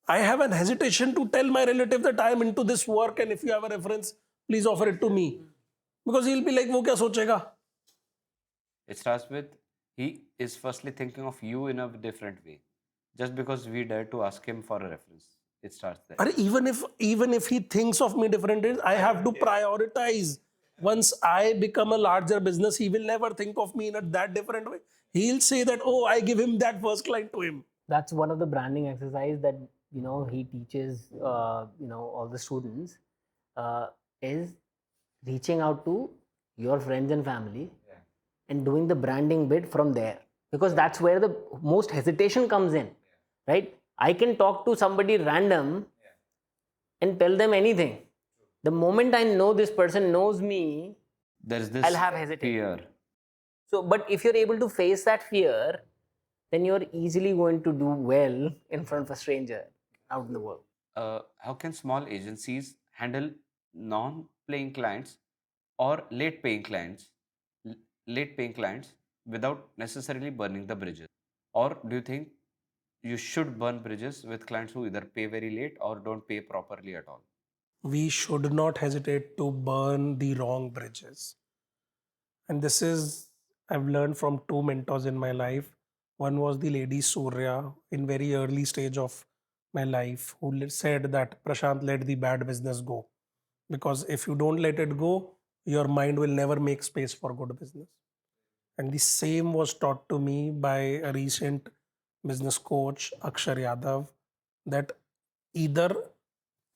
[SPEAKER 2] I have an hesitation to tell my relative that I am into this work, and if you have a reference, please offer it to me. Because he'll be like, wo kya sochega?
[SPEAKER 5] It starts with, he is firstly thinking of you in a different way. Just because we dare to ask him for a reference. It starts there.
[SPEAKER 2] Or even if he thinks of me differently, I have to prioritize. Once I become a larger business, he will never think of me in that different way. He'll say that, oh, I give him that first client to him.
[SPEAKER 3] That's one of the branding exercise that he teaches all the students, is reaching out to your friends and family and doing the branding bit from there, because that's where the most hesitation comes in, right? I can talk to somebody random and tell them anything, The moment I know this person knows me,
[SPEAKER 5] There is this
[SPEAKER 3] I'll have hesitation.
[SPEAKER 5] fear.
[SPEAKER 3] So, but if you're able to face that fear, then you're easily going to do well in front of a stranger out in the world.
[SPEAKER 5] How can small agencies handle non-paying clients or late-paying clients, late-paying clients without necessarily burning the bridges? Or do you think you should burn bridges with clients who either pay very late or don't pay properly at all?
[SPEAKER 2] We should not hesitate to burn the wrong bridges. And this is, I've learned from two mentors in my life. One was the lady Surya in very early stage of my life, who said that Prashant, let the bad business go. Because if you don't let it go, your mind will never make space for good business. And the same was taught to me by a recent business coach, Akshat Raghava, that either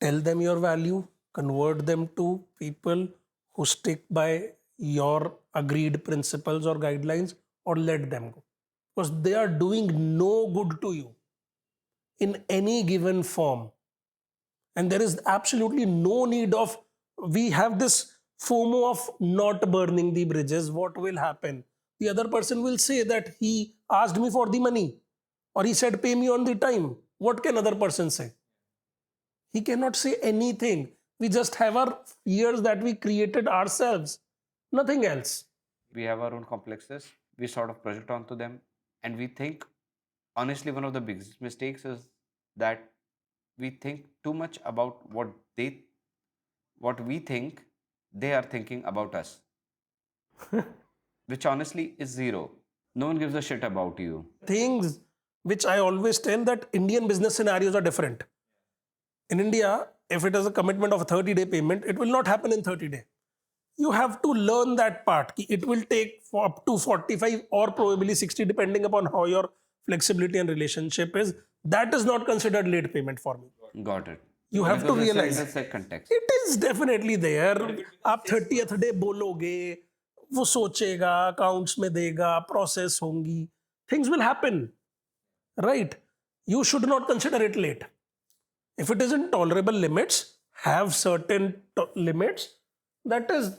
[SPEAKER 2] tell them your value, convert them to people who stick by your agreed principles or guidelines, or let them go. Because they are doing no good to you in any given form. And there is absolutely no need of, we have this FOMO of not burning the bridges. What will happen? The other person will say that he asked me for the money, or he said pay me on the time. What can other person say? He cannot say anything. We just have our fears that we created ourselves, nothing else.
[SPEAKER 5] We have our own complexes, we sort of project onto them, and we think, honestly, one of the biggest mistakes is that we think too much about what we think they are thinking about us, which honestly is zero. No one gives a shit about you.
[SPEAKER 2] Things which I always tell that Indian business scenarios are different. In India, if it is a commitment of a 30-day payment, it will not happen in 30 days. You have to learn that part. It will take for up to 45 or probably 60, depending upon how your flexibility and relationship is. That is not considered late payment for me.
[SPEAKER 5] Got it.
[SPEAKER 2] You have to
[SPEAKER 5] Because
[SPEAKER 2] realize.
[SPEAKER 5] it's a context.
[SPEAKER 2] It is definitely there. आप 30th day बोलोगे, वो सोचेगा, accounts में देगा, process होंगी. Things will happen, right? You should not consider it late. If it is in tolerable limits, have certain limits. That is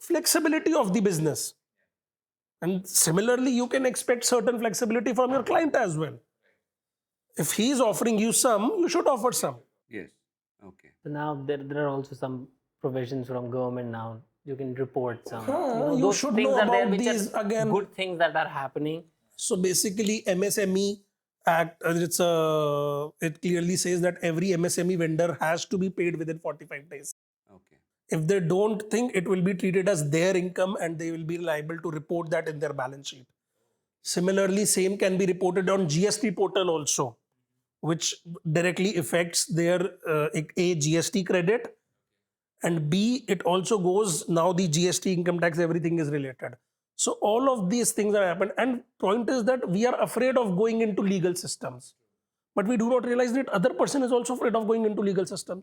[SPEAKER 2] flexibility of the business. And similarly, you can expect certain flexibility from your client as well. If he is offering you some, you should offer some.
[SPEAKER 5] Yes. Okay.
[SPEAKER 3] So now there are also some provisions from government now. You can report some.
[SPEAKER 2] You
[SPEAKER 3] those
[SPEAKER 2] should
[SPEAKER 3] things
[SPEAKER 2] know
[SPEAKER 3] are there
[SPEAKER 2] about
[SPEAKER 3] which
[SPEAKER 2] these
[SPEAKER 3] are
[SPEAKER 2] again.
[SPEAKER 3] good things that are happening.
[SPEAKER 2] So basically, MSME Act, it clearly says that every MSME vendor has to be paid within 45 days.
[SPEAKER 5] Okay.
[SPEAKER 2] If they don't think, it will be treated as their income and they will be liable to report that in their balance sheet. Similarly, same can be reported on GST portal also, which directly affects their A, GST credit, and B, it also goes, now the GST, income tax, everything is related. So all of these things are happened, and point is that we are afraid of going into legal systems, but we do not realize that other person is also afraid of going into legal systems.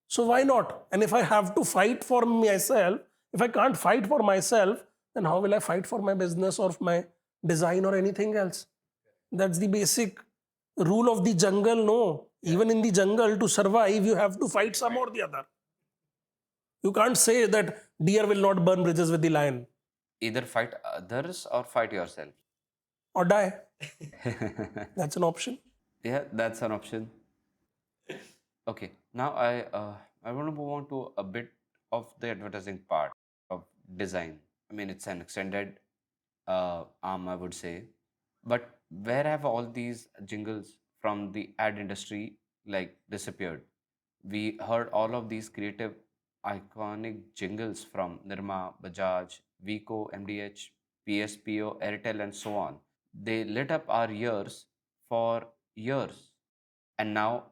[SPEAKER 2] So why not? And if I have to fight for myself, if I can't fight for myself, then how will I fight for my business or my design or anything else? That's the basic rule of the jungle. No, even in the jungle, to survive, you have to fight some or the other. You can't say that deer will not burn bridges with the lion
[SPEAKER 5] Either fight others or fight yourself.
[SPEAKER 2] or die. That's an option.
[SPEAKER 5] Yeah, that's an option. Okay, now I want to move on to a bit of the advertising part of design. I mean, it's an extended arm, I would say. But where have all these jingles from the ad industry like disappeared? We heard all of these creative, iconic jingles from Nirma, Bajaj, Vico, MDH, PSPO, Airtel, and so on. They lit up our ears for years, and now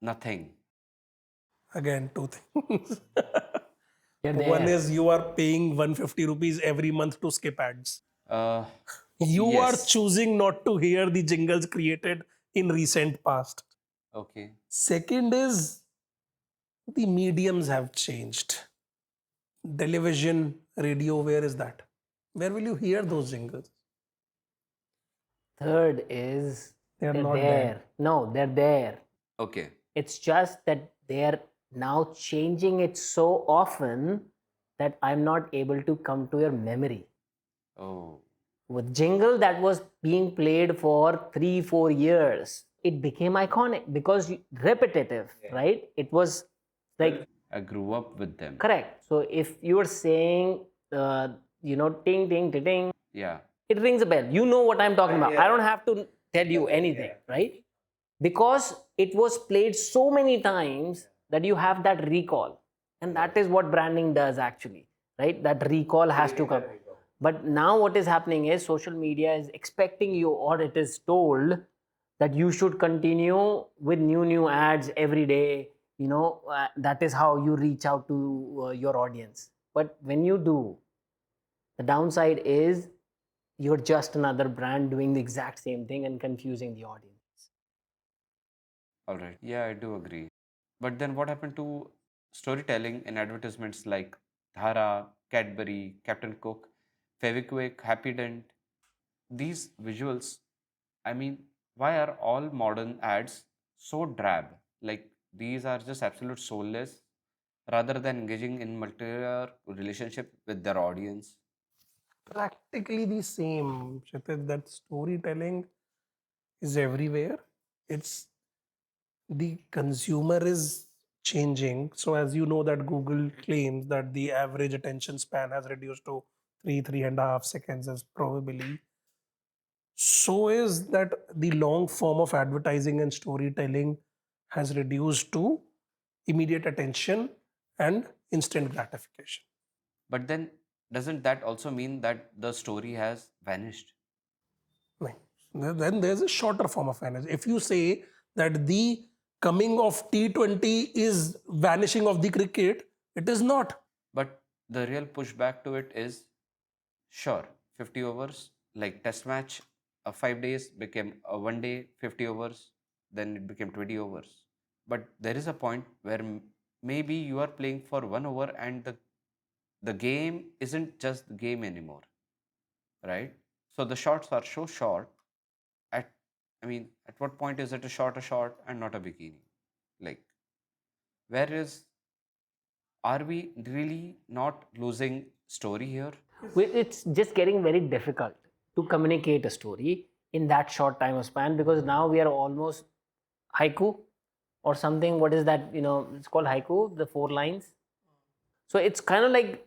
[SPEAKER 5] nothing.
[SPEAKER 2] Again, two things.
[SPEAKER 3] You're
[SPEAKER 2] One
[SPEAKER 3] there.
[SPEAKER 2] is you are paying 150 rupees every month to skip ads.
[SPEAKER 5] Uh,
[SPEAKER 2] You
[SPEAKER 5] Yes.
[SPEAKER 2] are choosing not to hear the jingles created in recent past.
[SPEAKER 5] okay.
[SPEAKER 2] Second is the mediums have changed. Television, radio, where is that? Where will you hear those jingles?
[SPEAKER 3] Third is
[SPEAKER 2] They are
[SPEAKER 3] they're
[SPEAKER 2] not
[SPEAKER 3] there.
[SPEAKER 2] there.
[SPEAKER 3] No, they're there.
[SPEAKER 5] Okay.
[SPEAKER 3] It's just that they're now changing it so often that I'm not able to come to your memory.
[SPEAKER 5] Oh,
[SPEAKER 3] With jingle that was being played for 3-4 years, it became iconic because repetitive, right? It was like
[SPEAKER 5] I grew up with them.
[SPEAKER 3] correct. So if you were saying, ting, ting, ting, ting,
[SPEAKER 5] Yeah.
[SPEAKER 3] it rings a bell. You know what I'm talking about. I don't have to tell you anything, right? Because it was played so many times that you have that recall. And that is what branding does actually, right? That recall has to come. But now what is happening is social media is expecting you, or it is told that you should continue with new ads every day. That is how you reach out to your audience. But when you do, the downside is you're just another brand doing the exact same thing and confusing the audience.
[SPEAKER 5] All right. Yeah, I do agree. But then what happened to storytelling in advertisements like Dhara, Cadbury, Captain Cook, Fevikwik, Happy Dent? These visuals, I mean, why are all modern ads so drab? Like these are just absolute soulless rather than engaging in multi-layer relationship with their audience.
[SPEAKER 2] Practically the same, Kshitij, that storytelling is everywhere. It's the consumer is changing. So as you know that Google claims that the average attention span has reduced to 3.5 seconds as probably. So is that the long form of advertising and storytelling has reduced to immediate attention and instant gratification.
[SPEAKER 5] But then doesn't that also mean that the story has vanished?
[SPEAKER 2] Right. Then there's a shorter form of energy. If you say that the coming of T20 is vanishing of the cricket, it is not.
[SPEAKER 5] But the real pushback to it is sure, 50 overs, like test match, 5 days became a 1 day, 50 overs, then it became 20 overs. But there is a point where maybe you are playing for 1 over and the game isn't just the game anymore, right? So the shots are so short. At I mean, at what point is it a shot and not a bikini? Like, where is are we really not losing story here?
[SPEAKER 3] It's just getting very difficult to communicate a story in that short time of span, because now we are almost haiku or something. What is that? It's called haiku, the 4 lines. So it's kind of like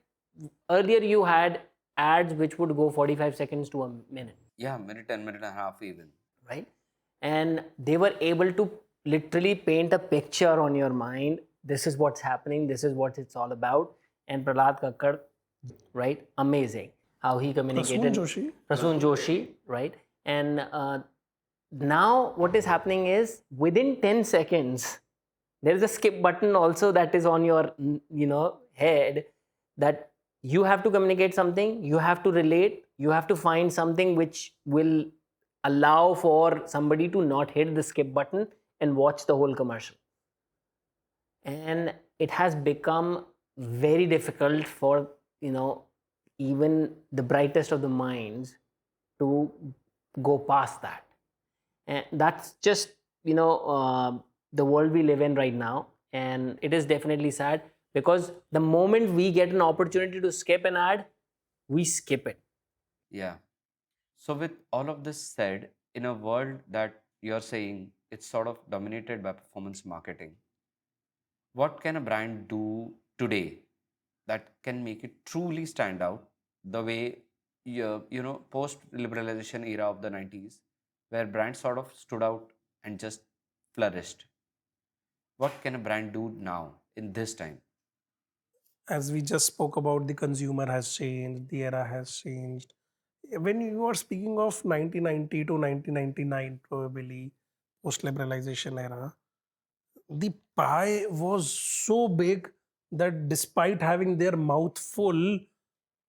[SPEAKER 3] earlier you had ads which would go 45 seconds to a minute,
[SPEAKER 5] Yeah, minute and minute and a half even.
[SPEAKER 3] right? And they were able to literally paint a picture on your mind. This is what's happening. This is what it's all about. And Prahlad Kakkad, right? Amazing how he communicated. Prasoon Joshi, right? And now what is happening is within 10 seconds, there is a skip button also that is on your, head, that you have to communicate something, you have to relate, you have to find something which will allow for somebody to not hit the skip button and watch the whole commercial. And it has become very difficult for even the brightest of the minds to go past that. And that's just the world we live in right now. And it is definitely sad, because the moment we get an opportunity to skip an ad, we skip it.
[SPEAKER 5] Yeah. So with all of this said, in a world that you're saying it's sort of dominated by performance marketing, what can a brand do today that can make it truly stand out the way post-liberalization era of the 90s, where brands sort of stood out and just flourished? What can a brand do now in this time?
[SPEAKER 2] As we just spoke about, the consumer has changed, the era has changed. When you are speaking of 1990 to 1999, probably post liberalization era, the pie was so big that despite having their mouth full,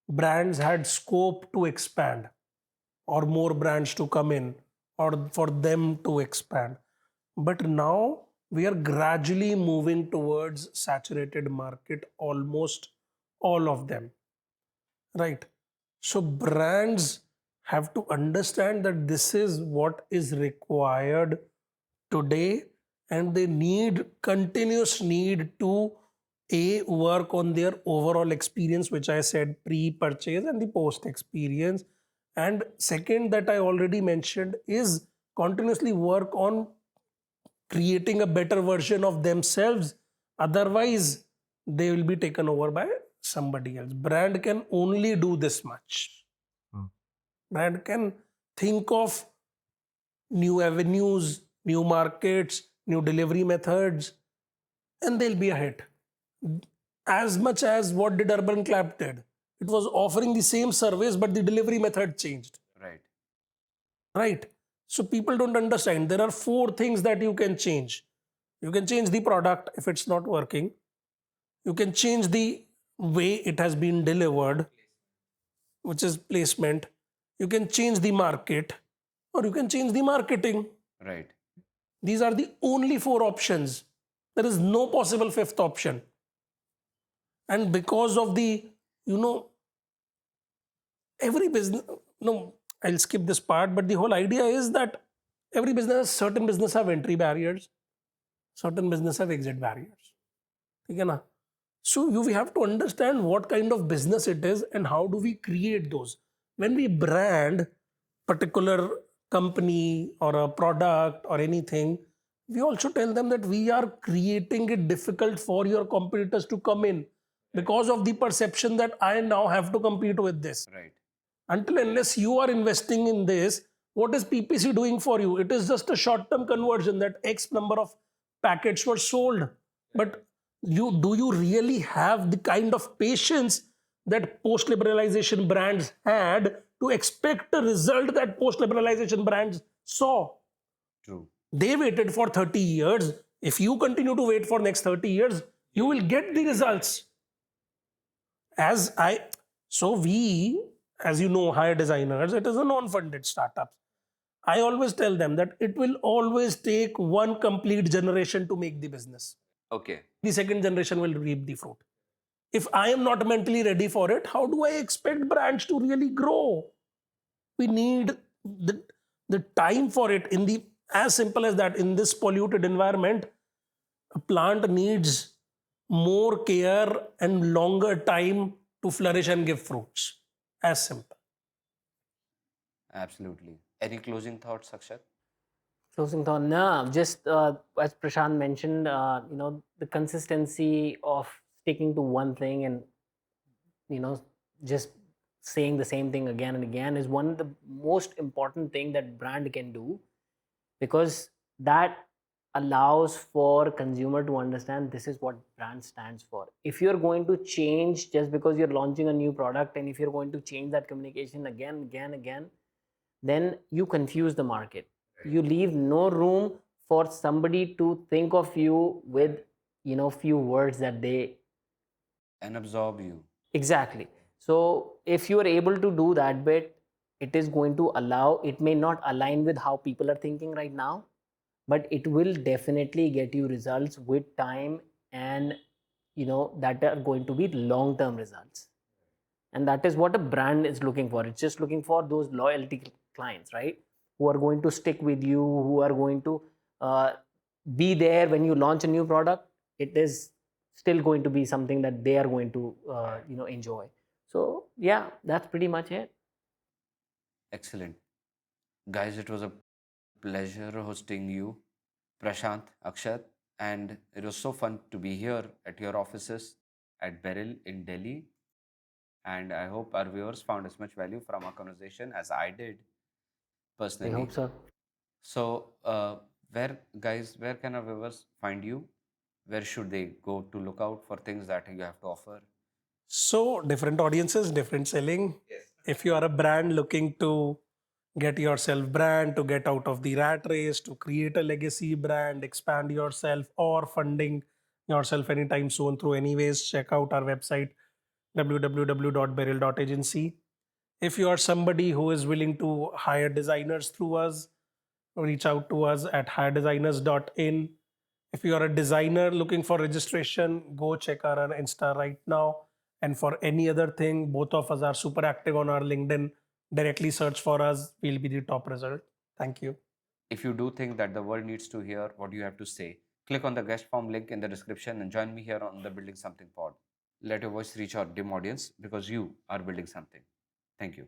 [SPEAKER 2] brands had scope to expand, or more brands to come in, or for them to expand. But now we are gradually moving towards saturated market, almost all of them, right? So brands have to understand that this is what is required today, and they need continuous need to work on their overall experience, which I said pre-purchase and the post experience. And second, that I already mentioned, is continuously work on creating a better version of themselves. Otherwise, they will be taken over by somebody else. Brand can only do this much. Brand can think of new avenues, new markets, new delivery methods, and they'll be a hit. As much as what did Urban Clap did. It was offering the same service, but the delivery method changed.
[SPEAKER 5] Right.
[SPEAKER 2] Right? So people don't understand. There are 4 things that you can change. You can change the product if it's not working. You can change the way it has been delivered, which is placement. You can change the market, or you can change the marketing.
[SPEAKER 5] Right.
[SPEAKER 2] These are the only 4 options. There is no possible 5th option. And because of the, every business, no, I'll skip this part, but the whole idea is that every business, certain business have entry barriers, certain business have exit barriers. Okay, na? So we have to understand what kind of business it is and how do we create those. When we brand particular company or a product or anything, we also tell them that we are creating it difficult for your competitors to come in because of the perception that I now have to compete with this.
[SPEAKER 5] Right.
[SPEAKER 2] Until unless you are investing in this, what is PPC doing for you? It is just a short-term conversion that X number of packets were sold. But do you really have the kind of patience that post-liberalization brands had to expect a result that post-liberalization brands saw?
[SPEAKER 5] True.
[SPEAKER 2] They waited for 30 years. If you continue to wait for next 30 years, you will get the results. We, as you know, hire designers, it is a non-funded startup. I always tell them that it will always take one complete generation to make the business.
[SPEAKER 5] Okay.
[SPEAKER 2] The second generation will reap the fruit. If I am not mentally ready for it, how do I expect brands to really grow? We need the time for it. As simple as that, in this polluted environment, a plant needs more care and longer time to flourish and give fruits. As simple.
[SPEAKER 5] Absolutely. Any closing thoughts, Akshat?
[SPEAKER 3] Closing thought, no, just as Prashant mentioned, the consistency of sticking to one thing and, just saying the same thing again and again is one of the most important thing that brand can do, because that allows for consumer to understand this is what brand stands for. If you're going to change just because you're launching a new product, and if you're going to change that communication again, then you confuse the market. You leave no room for somebody to think of you with, few words that they...
[SPEAKER 5] And absorb you.
[SPEAKER 3] Exactly. So if you are able to do that bit, it is going to allow, it may not align with how people are thinking right now, but it will definitely get you results with time, and that are going to be long-term results. And that is what a brand is looking for. It's just looking for those loyalty clients, right? Who are going to stick with you, who are going to be there when you launch a new product. It is still going to be something that they are going to enjoy. So yeah, that's pretty much it.
[SPEAKER 5] Excellent. Guys, it was a pleasure hosting you, Prashant, Akshat, and it was so fun to be here at your offices at Beryl in Delhi. And I hope our viewers found as much value from our conversation as I did personally.
[SPEAKER 3] I hope so.
[SPEAKER 5] So, where can our viewers find you? Where should they go to look out for things that you have to offer?
[SPEAKER 2] So, different audiences, different selling. Yes. If you are a brand looking to get yourself brand, to get out of the rat race, to create a legacy brand, expand yourself, or funding yourself anytime soon through anyways, check out our website www.beryl.agency. If you are somebody who is willing to hire designers through us, reach out to us at hiredesigners.in. If you are a designer looking for registration, go check our Insta right now. And for any other thing, both of us are super active on our LinkedIn. Directly search for us. We'll be the top result. Thank you.
[SPEAKER 5] If you do think that the world needs to hear what you have to say, click on the guest form link in the description and join me here on the Building Something pod. Let your voice reach our dim audience because you are building something. Thank you.